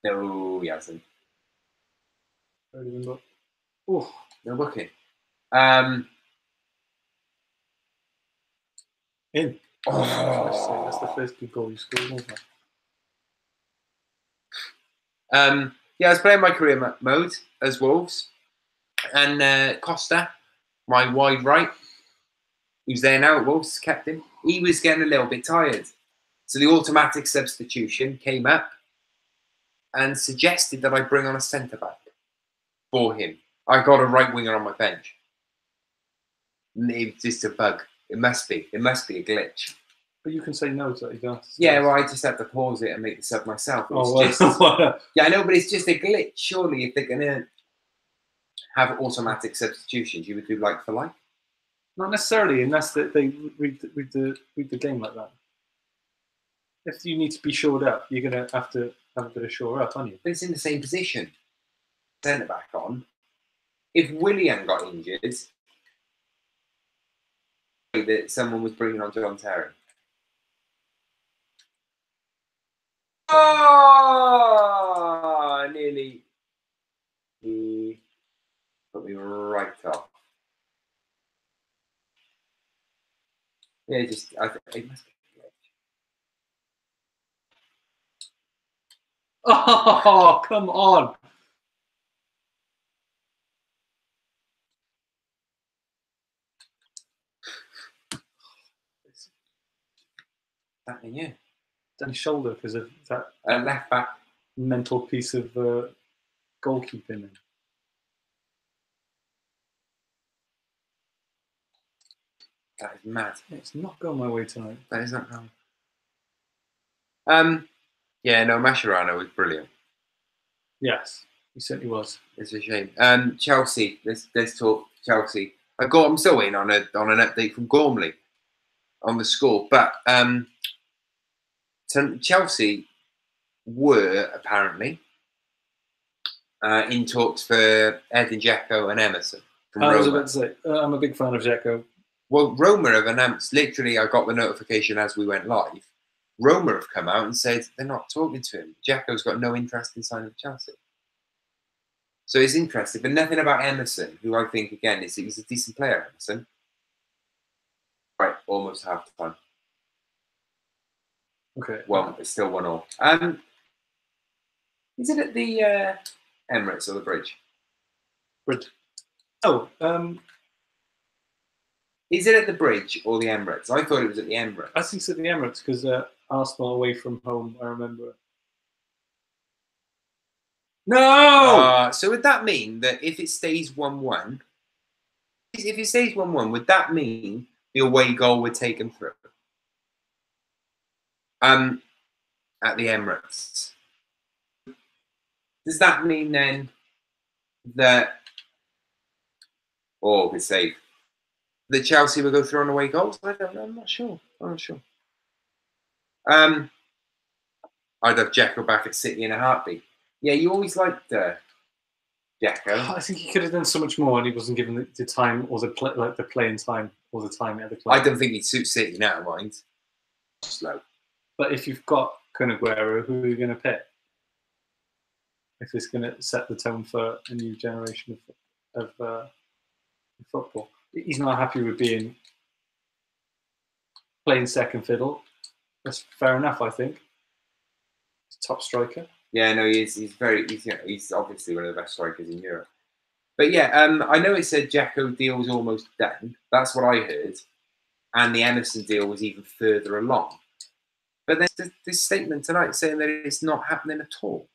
No, he hasn't. Oh, no booking. In. Oh, that's the first good goal you scored, wasn't it? Yeah, I was playing my career mode as Wolves. And Costa, my wide right, who's there now at Wolves, captain, he was getting a little bit tired. So the automatic substitution came up and suggested that I bring on a centre-back for him. I got a right winger on my bench. It's just a bug. It must be a glitch. But you can say no to that. You don't. Yeah, well, I just have to pause it and make the sub myself. Yeah, I know, but it's just a glitch. Surely, if they're gonna. have automatic substitutions. You would do like for like. Not necessarily, unless they read the game like that. If you need to be shored up, you're gonna have to have a bit of shore up, aren't you? But it's in the same position. Centre back on. If William got injured, that someone was bringing on John Terry. Oh, nearly. He put me right off. Yeah, just I think it must be. Oh, come on! Happening, yeah. Down his shoulder because of that Left back. mental piece of goalkeeping. That is mad. It's not going my way tonight. That is not wrong. Yeah, no, Mascherano was brilliant. Yes, he certainly was. It's a shame. Chelsea. Let's talk Chelsea. I'm still waiting on an update from Gormley on the score, but Chelsea were apparently in talks for Edin Dzeko and Emerson from Roma. I was about to say, I'm a big fan of Dzeko. Well, Roma have announced, literally, I got the notification as we went live. Roma have come out and said they're not talking to him. Dzeko's got no interest in signing with Chelsea. So it's interesting, but nothing about Emerson, who I think, again, he's a decent player, Emerson. Right, almost half time. Okay. Well, it's still 1-1. Is it at the Emirates or the Bridge? Bridge. Oh, is it at the Bridge or the Emirates? I thought it was at the Emirates. I think it's at the Emirates because Arsenal away from home, I remember. No! So would that mean that if it stays 1-1, if it stays 1-1, would that mean the away goal would take them through? At the Emirates. Does that mean then that, good save, that Chelsea will go through on away goals? I don't know. I'm not sure. I'd have Dzeko back at City in a heartbeat. Yeah, you always liked Dzeko. I think he could have done so much more, and he wasn't given the time or the playing time all the time at the club. I don't think he'd suit City now, mind. Slow. But if you've got Kun Aguero, who are you going to pick? If it's going to set the tone for a new generation of football, he's not happy with playing second fiddle. That's fair enough, I think. He's top striker. Yeah, no, he's obviously one of the best strikers in Europe. But yeah, I know it said Dzeko deal was almost done. That's what I heard, and the Emerson deal was even further along. But then this statement tonight saying that it's not happening at all.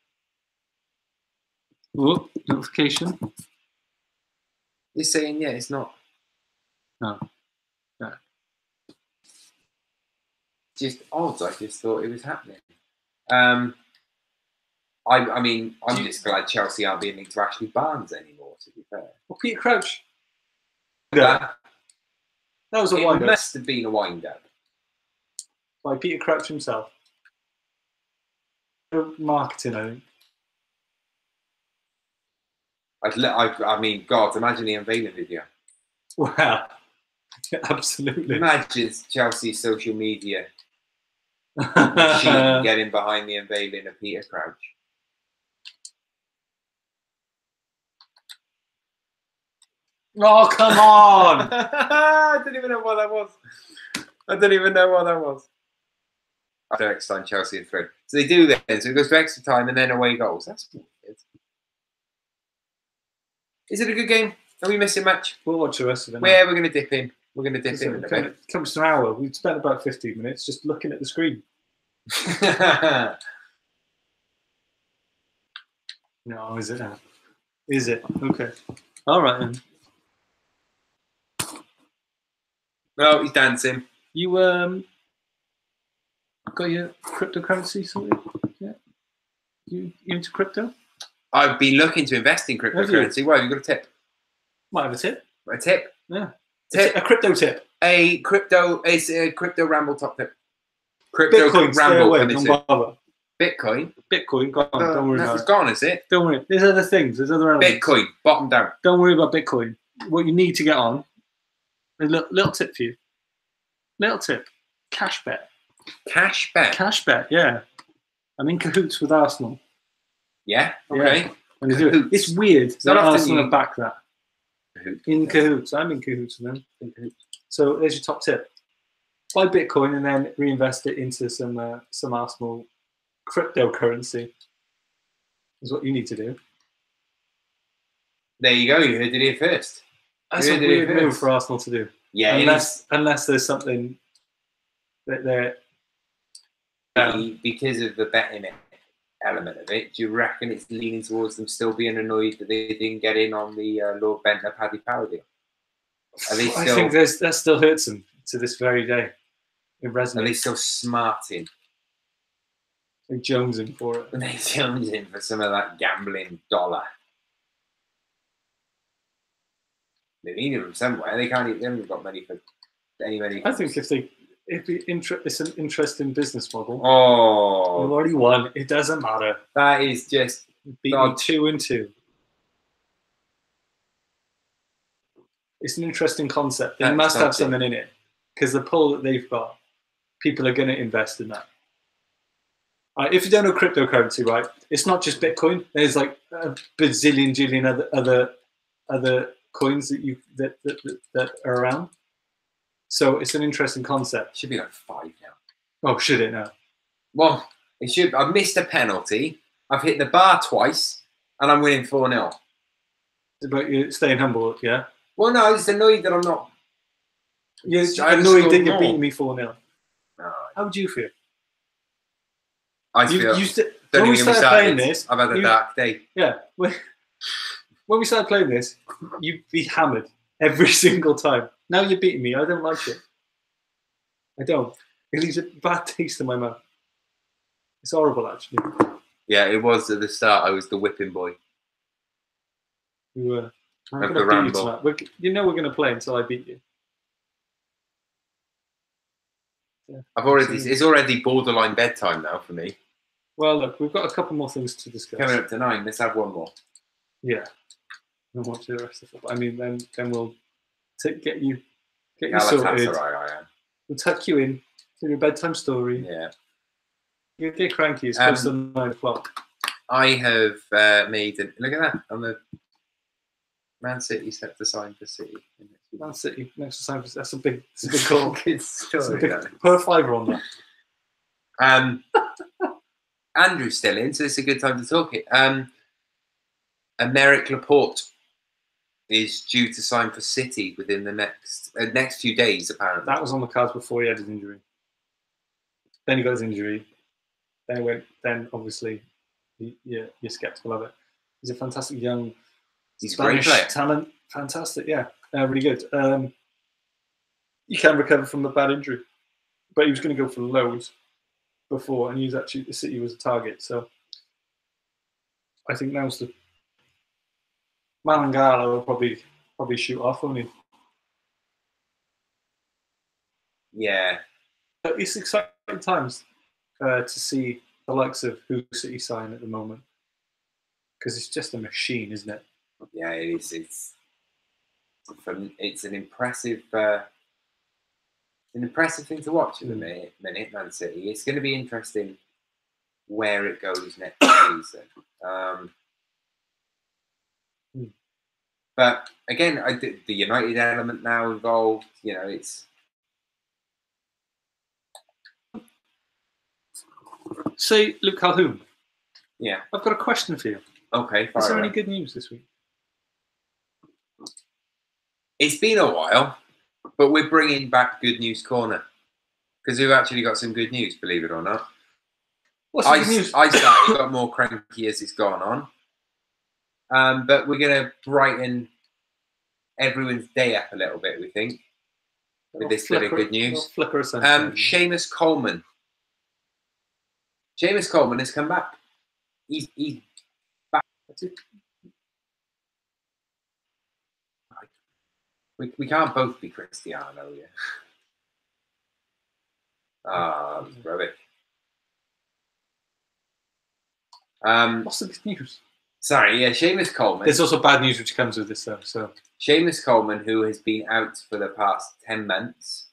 Whoop, notification. It's saying, yeah, it's not. No. No. Just odd. I just thought it was happening. I mean, I'm just glad Chelsea aren't being linked to Ashley Barnes anymore, to be fair. Well, Peter Crouch. That was a wind-up. It must have been a wind-up. By Peter Crouch himself. Marketing, I think. I mean, God, imagine the unveiling video. Wow. Absolutely. Imagine Chelsea's social media machine getting behind the unveiling of Peter Crouch. Oh, come on! I don't even know what that was. After extra time, Chelsea and through. So they do then. So it goes to extra time and then away goals. That's weird. Is it a good game? Are we missing much? We'll watch the rest of it. We're going to dip in. We're going to dip in a bit. It comes to an hour. We've spent about 15 minutes just looking at the screen. No, is it now? Is it? Okay. All right then. No, he's dancing. You got your cryptocurrency sorted? Yeah. You into crypto? I've been looking to invest in cryptocurrency. Why have you got a tip? Might have a tip. A tip. Yeah. Tip. A crypto tip. It's a crypto ramble top tip. Crypto Bitcoin, stay ramble. away, don't bother. Bitcoin. Bitcoin, gone. Don't worry about It's it. gone, is it? Don't worry. There's other things. There's other elements. Bitcoin, bottom down. Don't worry about Bitcoin. What you need to get on. A little tip for you. Little tip. Cash bet. Cash bet. Cash bet. Yeah. I'm in cahoots with Arsenal. Yeah. Okay. Yeah. And they do it. It's weird that Arsenal have backed that. In cahoots. I'm in cahoots with them. In cahoots. So there's your top tip. Buy Bitcoin and then reinvest it into some Arsenal cryptocurrency. Is what you need to do. There you go. You heard it here first. That's a weird move for Arsenal to do. Yeah. Unless there's something that they're because of the betting element of it. Do you reckon it's leaning towards them still being annoyed that they didn't get in on the Lord Bentner Paddy Power deal? I think that still hurts them to this very day. It resonates. Are they still smarting? They're jonesing for it. They're jonesing for some of that gambling dollar. They need it from somewhere. They haven't got money for any money. I think it's an interesting business model. Oh, you've already won. It doesn't matter. That is just beat me 2-2. It's an interesting concept. They must have something in it because the pull that they've got, people are going to invest in that. If you don't know cryptocurrency, right, it's not just Bitcoin. There's like a jillion other coins that are around. So it's an interesting concept. It should be like 5 now. Oh, should it now? Well, it should. I've missed a penalty. I've hit the bar twice, and I'm winning 4-0. It's about you staying humble, yeah. Well, no, I'm just annoyed that I'm not. You're annoyed that you're beating me 4-0. No. How would you feel? I feel. When we started playing this, I've had a dark day. Yeah. When we started playing this, you'd be hammered every single time. Now you're beating me. I don't like it. I don't. It leaves a bad taste in my mouth. It's horrible, actually. Yeah, it was at the start. I was the whipping boy. You were. I'm going to beat you tonight. You know we're going to play until I beat you. Yeah. It's already borderline bedtime now for me. Well, look, we've got a couple more things to discuss. Coming up to 9. Let's have one more. Yeah. And watch the rest of it. I mean, then we'll get you sorted. We'll tuck you in for your bedtime story. Yeah. You get cranky. It's close to 9 o'clock. I have made it. Look at that. I'm a Man City set to sign for City. Man City next to sign for. That's a big call. Good story. Put a fiver on that. Andrew's still in, so it's a good time to talk it. Emerick Laporte is due to sign for City within the next few days, apparently. That was on the cards before he had his injury. Then he got his injury. Then obviously, you're skeptical of it. He's a fantastic young Spanish talent. Fantastic, yeah, really good. He can recover from a bad injury, but he was going to go for loads before, and the City was a target. So I think now's the Malangala will probably shoot off, won't he? Yeah, but it's exciting times to see the likes of who City sign at the moment, because it's just a machine, isn't it? Yeah, it is. It's an impressive thing to watch at the minute, Man City. It's going to be interesting where it goes next season. But again, the United element now involved. You know, it's. So, Luke Calhoun. Yeah, I've got a question for you. Okay. Is there any good news this week? It's been a while, but we're bringing back Good News Corner because we've actually got some good news, believe it or not. What's the good news? I got more cranky as it's gone on, but we're going to brighten everyone's day up a little bit, we think, with this bit of good news. Seamus Coleman. Seamus Coleman has come back. He's back. We can't both be Cristiano, yeah. Ah, that was rubbish. What's the good news? Sorry, yeah, Seamus Coleman. There's also bad news which comes with this, though. So Seamus Coleman, who has been out for the past 10 months,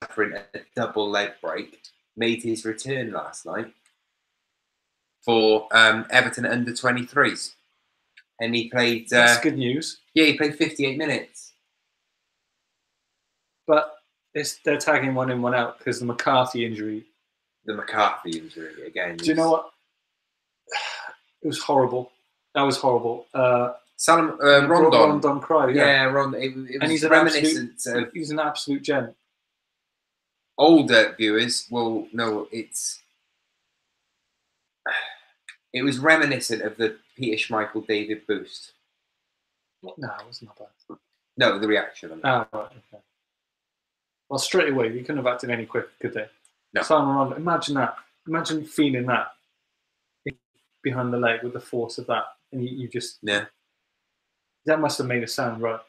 suffering a double leg break, made his return last night for Everton under 23s, and he played. That's good news. Yeah, he played 58 minutes. But they're tagging one in, one out because the McCarthy injury. The McCarthy injury again. Do you know what? It was horrible. That was horrible. Rondon cried. Yeah, Ron. It was he's reminiscent of. He's an absolute gent. Older viewers will know it was reminiscent of the Peter Schmeichel David boost. No, it wasn't that bad. No, the reaction. Right, okay. Well, straight away, you couldn't have acted any quicker, could they? No. Simon Rondon, imagine that. Imagine feeling that behind the leg with the force of that, and you just. Yeah. That must have made a sound, right?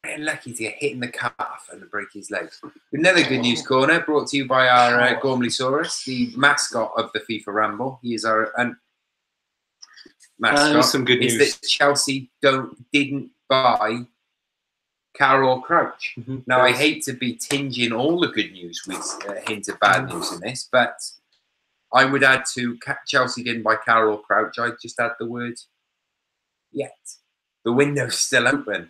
Very lucky to get hit in the calf and to break his legs. Another good news corner brought to you by our Gormleysaurus, the mascot of the FIFA Ramble. He is our mascot. Some good news. Is that Chelsea didn't buy Carol Crouch. Now, I hate to be tinging all the good news with a hint of bad news in this, but I would add to Chelsea didn't buy Carol Crouch. I just add the word yet. The window's still open.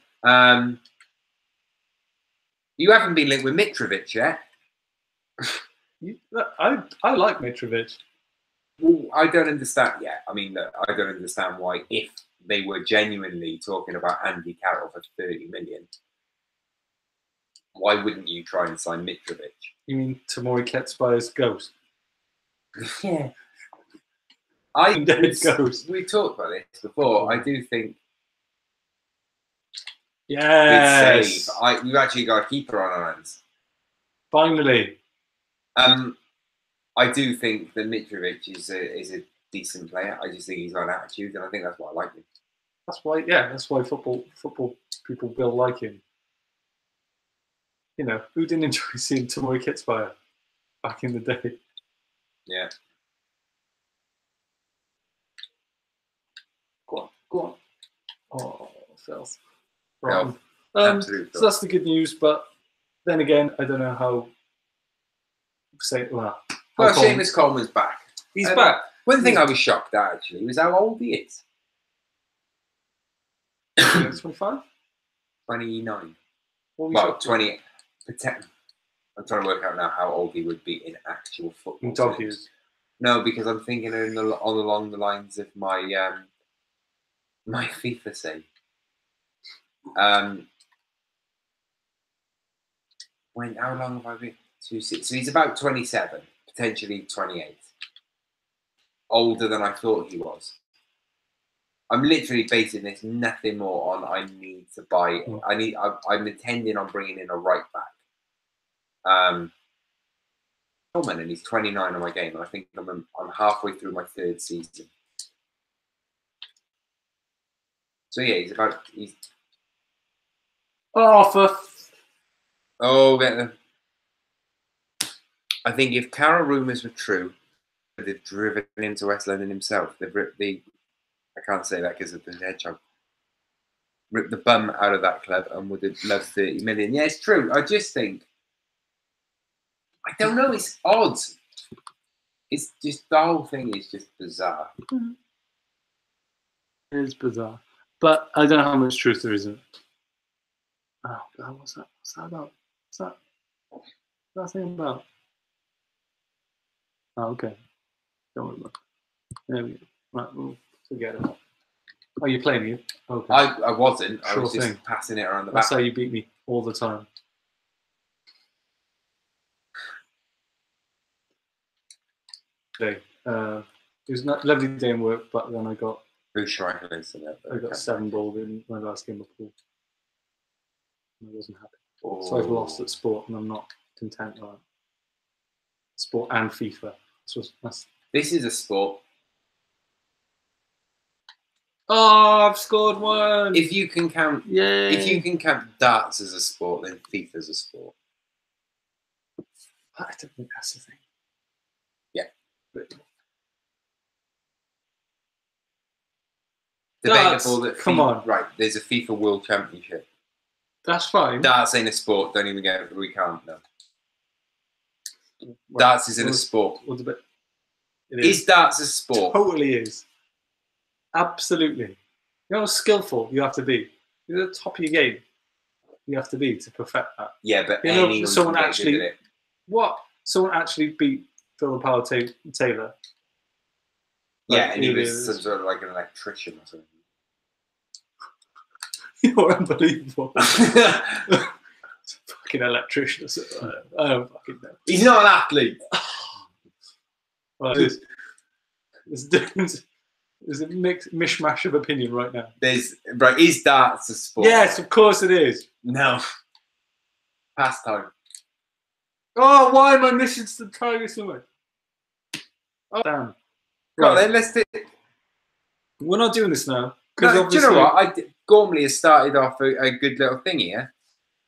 You haven't been linked with Mitrovic yet. I like Mitrovic. Well, I don't understand yet. I mean, I don't understand why, if they were genuinely talking about Andy Carroll for 30 million, why wouldn't you try and sign Mitrovic? You mean Tamori Ketspy's ghost? Yeah. We talked about this before. I do think. Yes. We've actually got a keeper on our hands. Finally. I do think that Mitrovic is a decent player. I just think he's got an attitude, and I think that's why I like him. That's why, that's why football people will like him. You know, who didn't enjoy seeing Tamori Ketspy back in the day? Yeah. Go on. Oh, Phils. Right. So that's the good news, but then again, I don't know how. Seamus Coleman's back. He's back. One thing I was shocked at actually was how old he is. 25? 29. Well, 20. I'm trying to work out now how old he would be in actual football. Dog years. No, because I'm thinking along the lines of my my FIFA save. How long have I been? So he's about 27, potentially 28. Older than I thought he was. I'm literally basing this nothing more on I need to buy. I'm intending on bringing in a right back. Coleman, and he's 29 on my game, and I think I'm halfway through my third season. So yeah, he's. I think if Carroll rumours were true, they've driven him to West London himself. They've ripped I can't say that because of the hedgehog. Ripped the bum out of that club and would have loved 30 million. Yeah, it's true. I just think. I don't know. It's odd. It's just the whole thing is just bizarre. It is bizarre, but I don't know how much truth there is in it. Oh God, what's that? What's that about? What's that thing about? Oh, okay. Don't worry about it. There we go. Right, we'll forget it. Oh, you're playing you? Okay. I wasn't. Sure, I was just passing it around the back. That's how you beat me all the time. Today. It was a lovely day in work, but then I got. I got 7 ball in my last game of pool. I wasn't happy. Oh. So I've lost at sport, and I'm not content with that. Sport and FIFA. This is a sport. Oh, I've scored one. If you can count, Yay. if you can count darts as a sport, then FIFA's a sport. I don't think that's the thing. Yeah. But Debatable that come FIFA, on. Right, there's a FIFA World Championship. That's fine. Darts ain't a sport. Don't even get it. We can't. No. Right. Darts isn't a sport. It Is darts a sport? Totally is. Absolutely. You know how skillful you have to be. You're at the top of your game. You have to be to perfect that. Yeah, but You know, anyone someone can get actually good at it. what? Someone actually beat Phil the Power Taylor. Yeah, Like, and he was some sort of like an electrician or something. You're unbelievable. Fucking electrician. I don't fucking know. He's not an athlete. Right, there's a mishmash of opinion right now. Is darts a sport? Yes, of course it is. No. Pastime. Oh, why am I missing the target so much? Oh, damn. Go on then, let's do it. We're not doing this now. No, do you know what? Gormley has started off a good little thing here.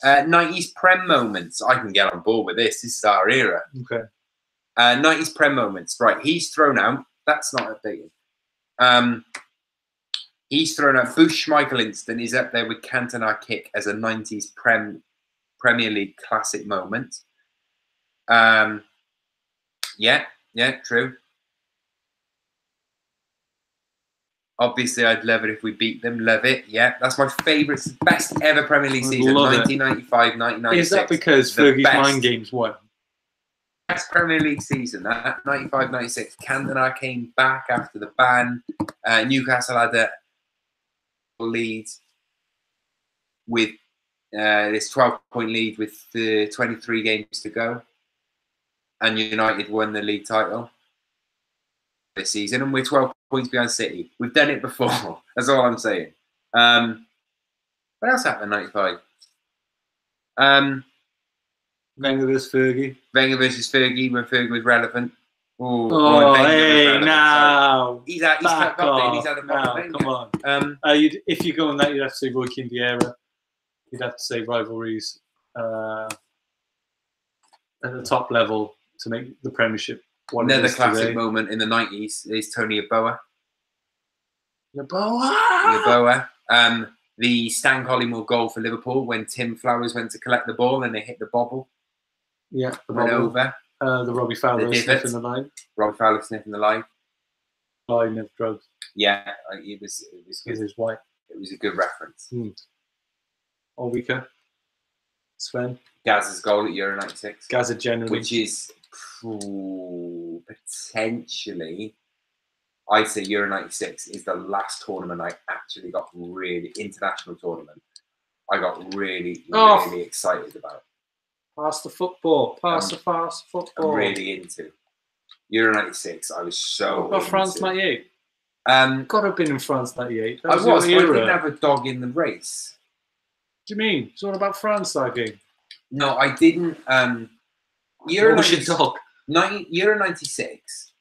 90s Prem moments. I can get on board with this. This is our era. Okay. 90s Prem moments. Right, he's thrown out. That's not updated. He's thrown out. Bush Schmeichel instant is up there with Cantona kick as a 90s Premier League classic moment. Yeah, true. Obviously, I'd love it if we beat them. Love it. Yeah, that's my favourite, best ever Premier League season. 1995, 1996. Is that because Fergie's Mind Games won? Best Premier League season, that 95-96. Cantona came back after the ban. Newcastle had a lead with this 12-point lead with 23 games to go, and United won the league title this season, and we're 12 points behind City. We've done it before. That's all I'm saying. What else happened in 95? Wenger versus Fergie. Wenger versus Fergie when Fergie was relevant. Oh, hey, now. He's had a proper come on. If you go on that, you'd have to say Roy Keane era. You'd have to say rivalries at the top level to make the Premiership. Another classic moment in the 90s is Tony Yeboah. Yeboah! The Stan Collymore goal for Liverpool when Tim Flowers went to collect the ball and they hit the bobble. Yeah, the went bobble. Over. The Robbie Fowler sniffing the line. Robbie Fowler sniffing the line. Line of drugs. Yeah, it was good. It was white. It was a good reference. Ulrika. Sven. Gazza's goal at Euro 96. Gazza generally. Which is potentially, I'd say Euro 96 is the last tournament I actually got really, international tournament, I got really excited about. Pass the football. Pass the fast football. I'm really into. Euro 96, I was so into. France 98? Got to have been in France 98. I was, but I didn't have a dog in the race. What do you mean? It's all about France, that game. No, I didn't. Euro 96,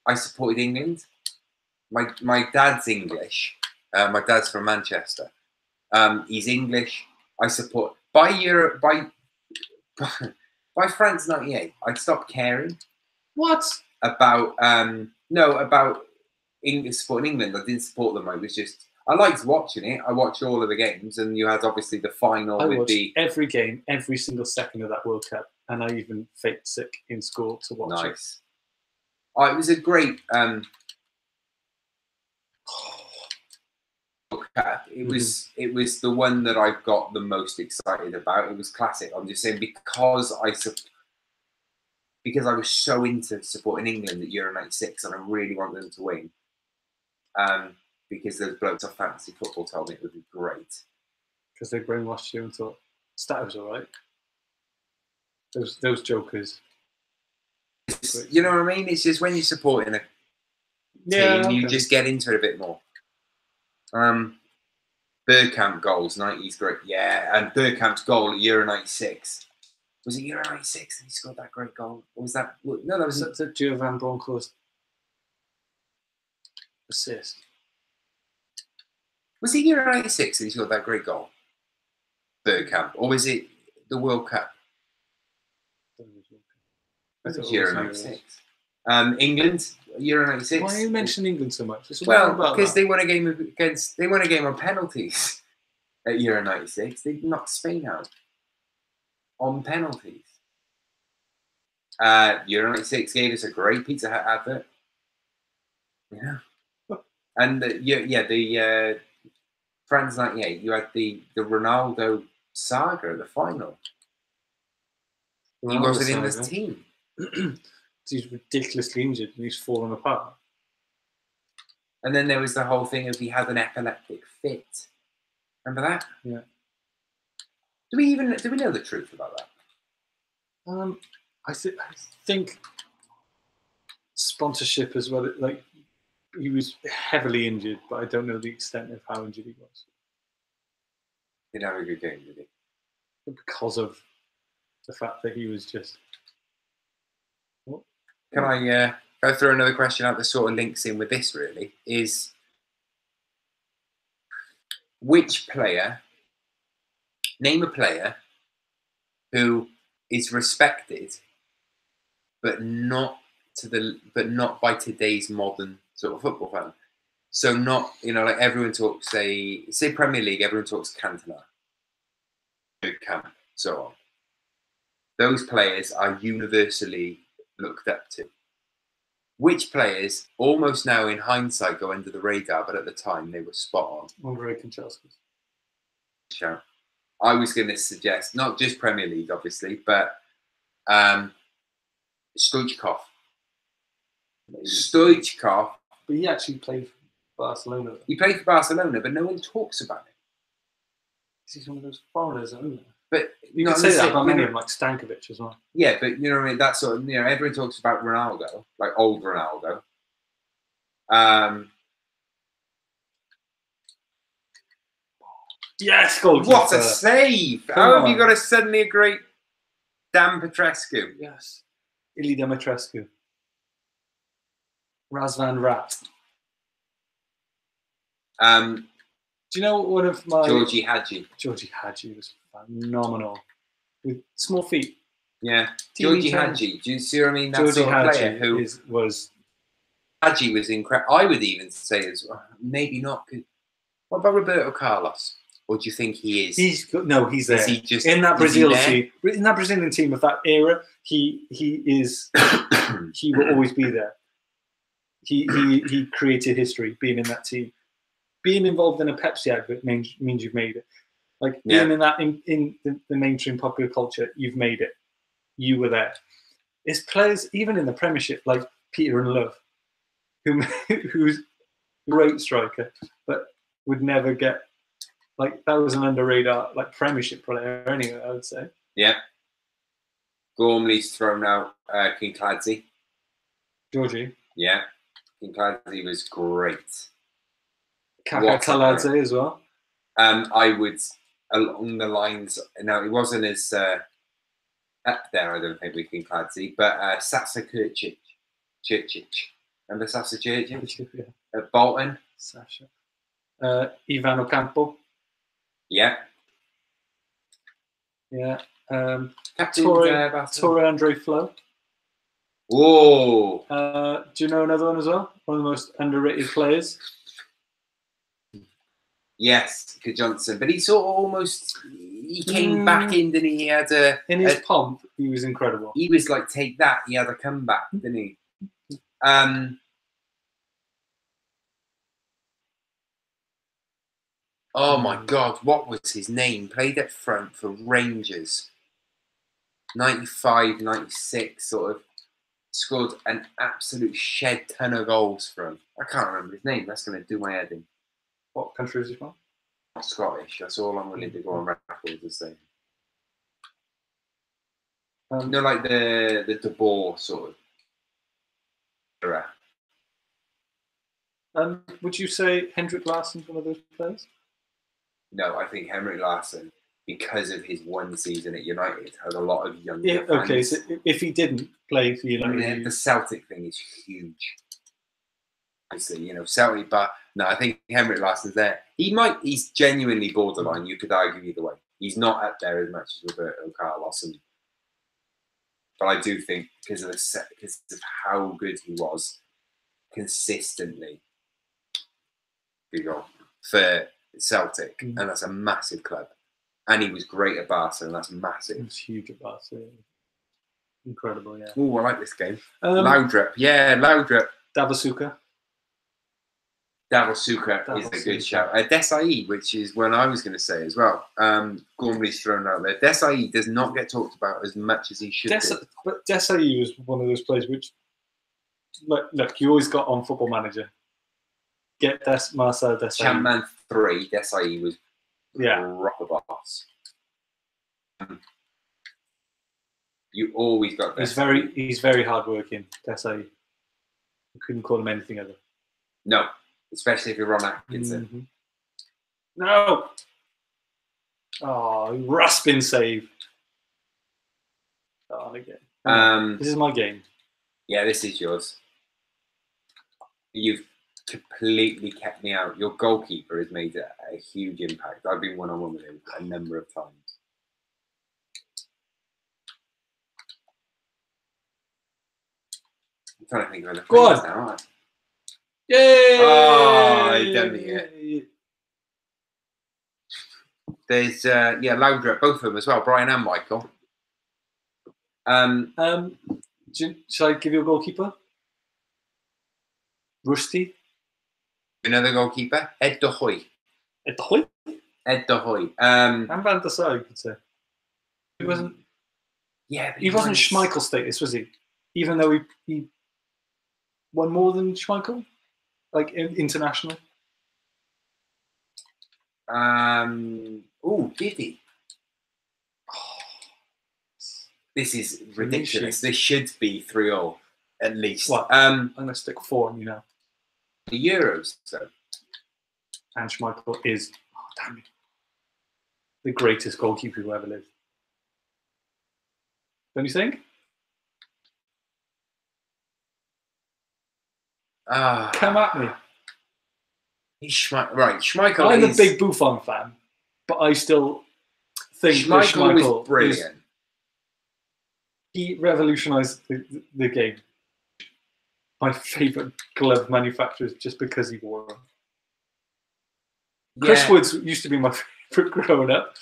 I supported England. My dad's English. My dad's from Manchester. He's English. I support by France 98. I stopped caring. What? About about English supporting England. I didn't support them. I was just. I liked watching it. I watched all of the games, and you had obviously the final. I watched every game, every single second of that World Cup, and I even faked sick in school to watch it. Nice. Oh, it was a great World Cup. It was the one that I got the most excited about. It was classic. I'm just saying because I was so into supporting England at Euro 96, and I really wanted them to win. Because those blokes off fantasy football told me it would be great. Because they brainwashed you and thought, Stat was all right. Those jokers. You know what I mean? It's just when you're supporting a team, you just get into it a bit more. Bergkamp goals, 90s great. Yeah, and Bergkamp's goal at Euro 96. Was it Euro 96 that he scored that great goal? Or was that... No, that was... the Gio van Bronckhorst assist. Was it Euro 96 that he scored that great goal? Bergkamp, or was it the World Cup? It was Euro 96. England, Euro 96. Why are you mentioning England so much? Well, because they won a game on penalties at Euro 96. They knocked Spain out on penalties. Euro 96 gave us a great Pizza Hut advert. Yeah. And the France 98, you had the Ronaldo saga at the final. He wasn't in this team. He's ridiculously injured and he's fallen apart. And then there was the whole thing of he had an epileptic fit. Remember that? Yeah. Do we know the truth about that? I think sponsorship as well. Like, he was heavily injured, but I don't know the extent of how injured he was. He didn't have a good game, did he? Because of the fact that he was just. What? Can I go through another question out that sort of links in with this? Really, is which player? Name a player who is respected, but not by today's modern sort of football fan. So not, like everyone talks, say Premier League, everyone talks Cantona, Bergkamp, so on. Those players are universally looked up to. Which players, almost now in hindsight, go under the radar, but at the time they were spot on? Andre Kanchelskis. I was going to suggest not just Premier League, obviously, but Stoichkov. But he actually played for Barcelona. He played for Barcelona, but no one talks about him. He's one of those foreigners, isn't he? But you can say that about many of them, like Stankovic as well. Yeah, but you know what I mean? That sort of, everyone talks about Ronaldo, like old Ronaldo. Yes, goalkeeper. What a save! How have you got suddenly a great Dan Petrescu? Yes. Ili Dimitrescu. Razvan Rat. Do you know one of my... Georgie Hadji. Georgie Hadji was phenomenal. With small feet. Yeah. Georgie Hadji. Do you see what I mean? That Georgie sort of Hadji player was... Hadji was incredible. I would even say as well, maybe not. What about Roberto Carlos? Or do you think he is? He's there. Is he just in that Brazil team? In that Brazilian team of that era, he is. He will always be there. He created history being in that team. Being involved in a Pepsi advert means you've made it. Like being in that in the mainstream popular culture, you've made it. You were there. It's players even in the Premiership like Peter and Love, who's a great striker, but would never get. Like, that was an under radar, like, Premiership player anyway, I would say. Yeah. Gormley's thrown out Kinkladze. Georgie. Yeah. Kinkladze was great. Kaladze as well. I would, along the lines, now it wasn't as up there, I don't think, with Kinkladze, but Sasa Kirchich. Remember Sasa Kirchich? Yeah. At Bolton. Sasha. Ivan Ocampo. Yeah. Yeah. Captain Torre Andre Flo. Whoa. Do you know another one as well? One of the most underrated players. Yes, Johnson. But he sort of almost came back in, didn't he? He had in his pomp, he was incredible. He was like, take that. He had a comeback, didn't he? Oh my God, what was his name? Played up front for Rangers. 95, 96, sort of scored an absolute shed ton of goals for him. I can't remember his name. That's going to do my head in. What country is he from? Scottish. That's all I'm willing to go on record to say. Like the De Boer sort of era. Would you say Henrik Larsson's one of those players? No, I think Henrik Larsson, because of his one season at United, has a lot of young fans. Okay, so if he didn't play for United... the Celtic thing is huge. obviously, you know, Celtic, but no, I think Henrik Larsson's there. He's genuinely borderline. You could argue either way. He's not up there as much as Roberto Carlos, but I do think because of how good he was consistently, good goal for Celtic, and that's a massive club. And he was great at Barca, and that's massive. He was huge at Barca. Incredible, yeah. Oh, I like this game. Laudrup, yeah, Laudrup. Davasuka. Davasuka is a good shout. Desai, which is one I was going to say as well. Gormley's thrown out there. Desai does not get talked about as much as he should do. But Desai was one of those players which, look, you always got on Football Manager. Get Marcel Desai. Champman 3, Desai was proper boss. You always got Desai. He's very hardworking, Desai. You couldn't call him anything other. No. Especially if you're Ron Atkinson. No! Oh, Raspin save. Oh, again. This is my game. Yeah, this is yours. You've completely kept me out. Your goalkeeper has made a huge impact. I've been one-on-one with him a number of times. I'm trying to think of other players now, aren't I? Yay! Oh, he done me it. There's Laudrup, both of them as well, Brian and Michael. Shall I give you a goalkeeper? Rusty. Another goalkeeper, Ed de Hoy. Ed de Hoy. Ed de Hoy. And Van der Sar, you could say. He wasn't. Yeah, he wasn't Schmeichel status, was he? Even though he won more than Schmeichel. Like international? Did he? This is ridiculous. This should be 3-0 at least. What? I'm going to stick 4 on you now. The Euros, though. And Schmeichel is, damn it, the greatest goalkeeper who ever lived. Don't you think? Come at me. Schmeichel. I'm a big Buffon fan, but I still think Schmeichel was brilliant. He revolutionised the game. My favourite glove manufacturers just because he wore them. Yeah. Chris Woods used to be my favourite growing up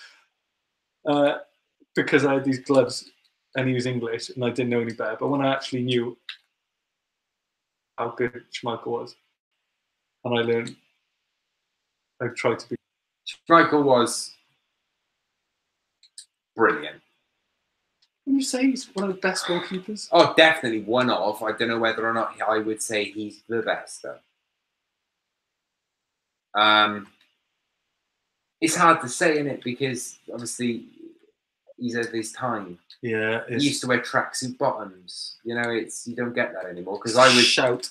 because I had these gloves and he was English and I didn't know any better. But when I actually knew how good Schmeichel was, and I learned, I tried to be. Schmeichel was brilliant. When you say he's one of the best goalkeepers? Oh, definitely one of. I don't know whether or not I would say he's the best, though. It's hard to say, isn't it? Because obviously he's at his time. Yeah, he used to wear tracksuit bottoms. You know, you don't get that anymore. Because I would shout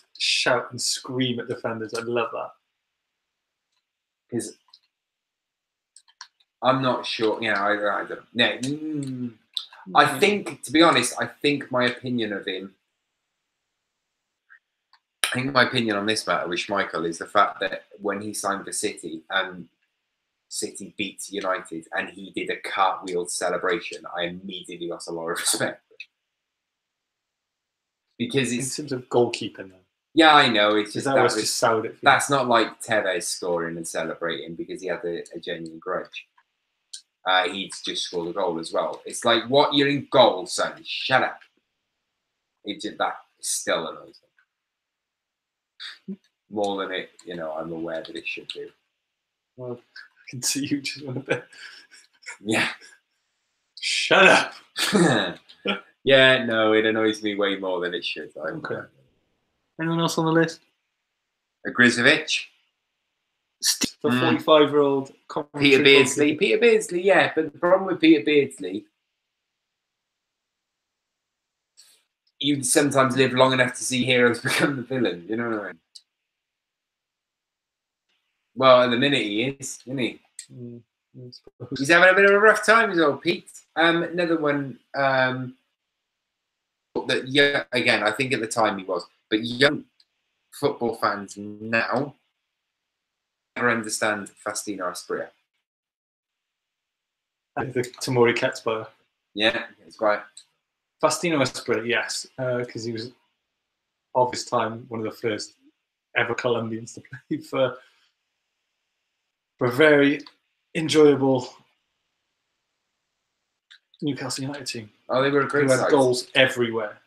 and scream at defenders. I love that. Because I'm not sure. You know, I don't. No. I think, to be honest, I think my opinion of him. I think my opinion on this matter with Schmeichel is the fact that when he signed for City and City beat United and he did a cartwheel celebration, I immediately lost a lot of respect. Because it's in terms of goalkeeping, though. Yeah, I know. It's just just soured it. That's not like Tevez scoring and celebrating because he had a genuine grudge. He'd just scored a goal as well. It's like, what? You're in goal, son. Shut up. That still annoys me. More than it, you know, I'm aware that it should do. Well, I can see you just want a bit. Yeah. Shut up. Yeah, no, it annoys me way more than it should. Okay. Anyone else on the list? Grizovic. The 45-year-old Peter Beardsley. Peter Beardsley, yeah. But the problem with Peter Beardsley, you sometimes live long enough to see heroes become the villain. You know what I mean? Well, at the minute he is, isn't he? He's having a bit of a rough time as well, Pete. Another one that, yeah, again, I think at the time he was, but young football fans now never understand Faustino Asprilla. The Tamori Ketspire. Yeah, it's right. Faustino Asprilla, yes, because he was of his time one of the first ever Colombians to play for a very enjoyable Newcastle United team. Oh, they were a great who had side. Goals everywhere.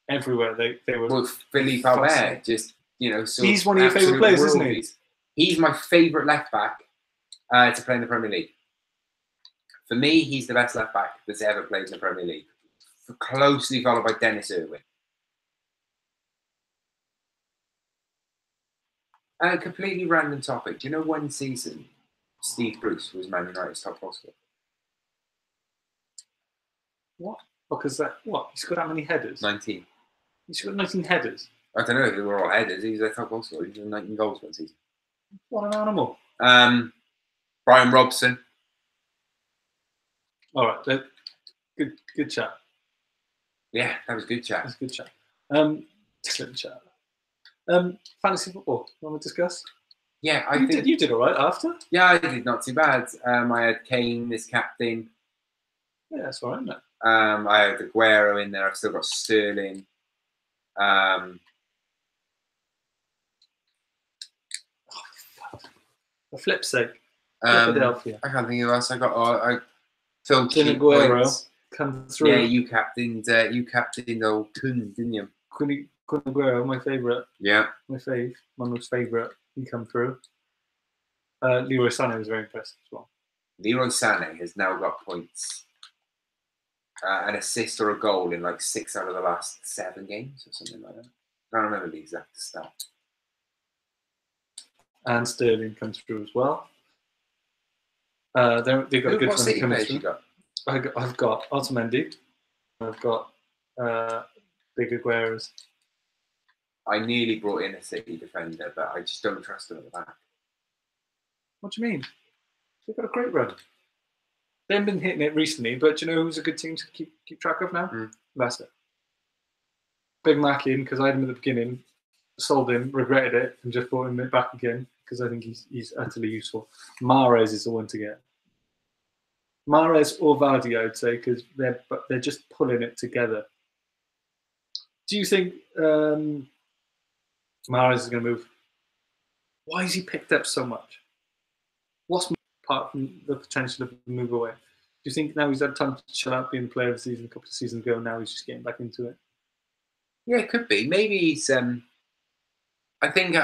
Everywhere they were. Well, Philippe Albert, just he's one of your favourite players, isn't he? He's my favourite left back to play in the Premier League. For me, he's the best left back that's ever played in the Premier League. Closely followed by Dennis Irwin. A completely random topic. Do you know one season Steve Bruce was Man United's top goal scorer? What? Because he's got how many headers? 19. He's got 19 headers. I don't know if they were all headers. He was their top goal scorer. He was 19 goals one season. What an animal. Brian Robson. All right. Good chat. Yeah, that was good chat. That's good chat. Excellent chat. Fantasy football. You want to discuss? Yeah, you did all right after. Yeah, I did not too bad. I had Kane as captain. Yeah, that's all right, isn't it? I had Aguero in there. I've still got Sterling. For flip's sake. Philadelphia. I can't think of who else I got. Phil Aguero come through. Yeah, you captained old Kun, didn't you? Kun Aguero, my favourite. Yeah. My fave. Manuel's favourite. He come through. Leroy Sané was very impressive as well. Leroy Sané has now got points. An assist or a goal in like 6 out of the last 7 games or something like that. I can't remember the exact stat. And Sterling comes through as well. They've got a good What City players you got? I've got Otamendi. I've got Big Aguero's. I nearly brought in a City defender, but I just don't trust them at the back. What do you mean? They've got a great run. They haven't been hitting it recently, but do you know who's a good team to keep track of now? Leicester. Big Mac in, because I had him at the beginning, sold him, regretted it, and just brought him back again, because I think he's utterly useful. Mahrez is the one to get. Mahrez or Vardy, I would say, because they're just pulling it together. Do you think Mahrez is going to move? Why is he picked up so much? What's apart from the potential of the move away? Do you think now he's had time to chill out being the player of the season a couple of seasons ago? Now he's just getting back into it. Yeah, it could be. Maybe he's. I think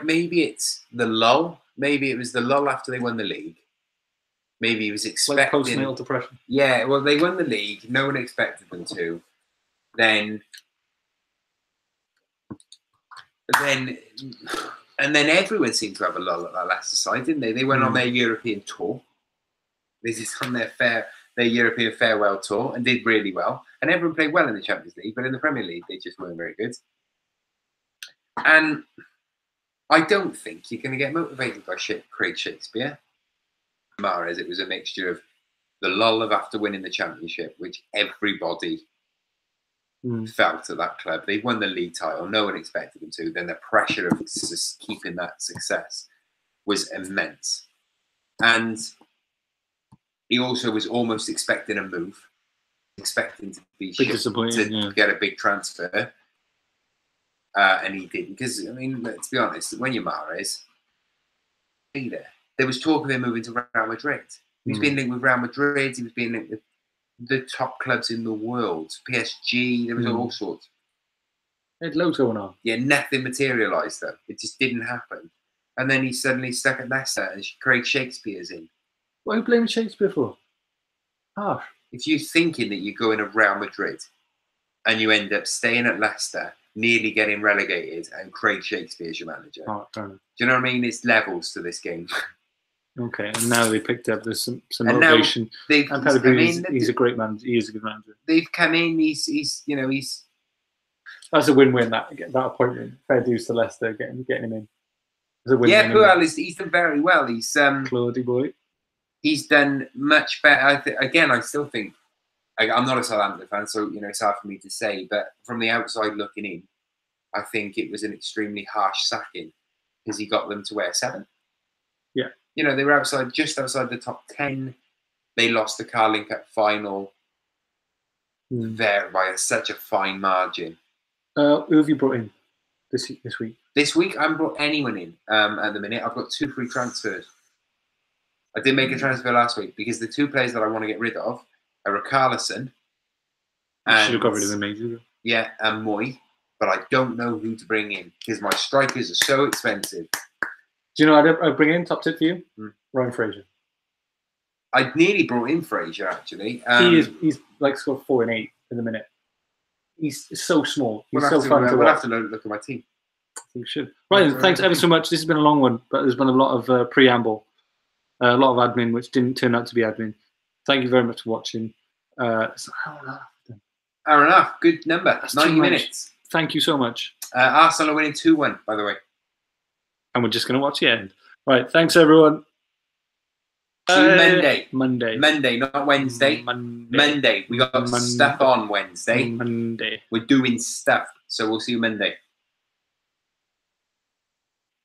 maybe it's the lull. Maybe it was the lull after they won the league. Maybe he was expecting like postnatal depression. Yeah, well, they won the league. No one expected them to. Then everyone seemed to have a lull at that Leicester side, didn't they? They went on their European tour. This is on their European farewell tour and did really well. And everyone played well in the Champions League, but in the Premier League, they just weren't very good. And I don't think you're going to get motivated by Craig Shakespeare. Mahrez, it was a mixture of the lull of after winning the Championship, which everybody felt at that club. They won the league title. No one expected them to. Then the pressure of just keeping that success was immense. And he also was almost expecting a move, expecting to be to get a big transfer. And he didn't. Because, I mean, let's be honest, when you're Mahrez, there was talk of him moving to Real Madrid. He was being linked with Real Madrid. He was being linked with the top clubs in the world. PSG, there was all sorts. He had loads going on. Yeah, nothing materialised though. It just didn't happen. And then he's suddenly stuck at Leicester and Craig Shakespeare's in. What are you blaming Shakespeare for? Harsh. If you're thinking that you go in a Real Madrid and you end up staying at Leicester, nearly getting relegated, and Craig Shakespeare's your manager. Oh, fair enough. Do you know what I mean? It's levels to this game. Okay, and now they picked up there's some motivation. He's a great manager. He is a good manager. They've come in. He's that's a win-win. That appointment. Fair dues to Leicester getting him in. Yeah, Puel he's done very well. He's Claudy boy. He's done much better. I still think I'm not a Southampton fan, so it's hard for me to say. But from the outside looking in, I think it was an extremely harsh sacking because he got them to where 7. Yeah. You know, they were just outside the top 10. They lost the Carling Cup final there by such a fine margin. Who have you brought in this week? This week, I haven't brought anyone in at the minute. I've got 2 free transfers. I did make a transfer last week because the 2 players that I want to get rid of are Carlson. You should have got rid of them ages ago. Yeah, and Moy. But I don't know who to bring in because my strikers are so expensive. Do you know I'd bring in, top tip for you? Ryan Fraser. I nearly brought in Fraser, actually. He's like scored 4 and 8 in the minute. He's so small. He's we'll so fun to watch. We'll have to look at my team. You should. Right, thanks ever so much. This has been a long one, but there's been a lot of preamble, a lot of admin, which didn't turn out to be admin. Thank you very much for watching. It's an hour and a half. Hour and a half. Good number. That's 90 minutes. Thank you so much. Arsenal are winning 2-1, by the way. And we're just going to watch the end. Right, thanks everyone. See you Monday. Monday, not Wednesday. Monday. We got stuff on Wednesday. Monday. We're doing stuff. So we'll see you Monday.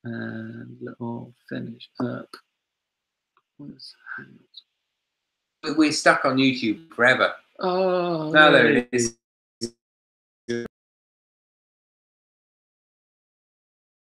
And little finish up. We're stuck on YouTube forever. Oh, no, there it is.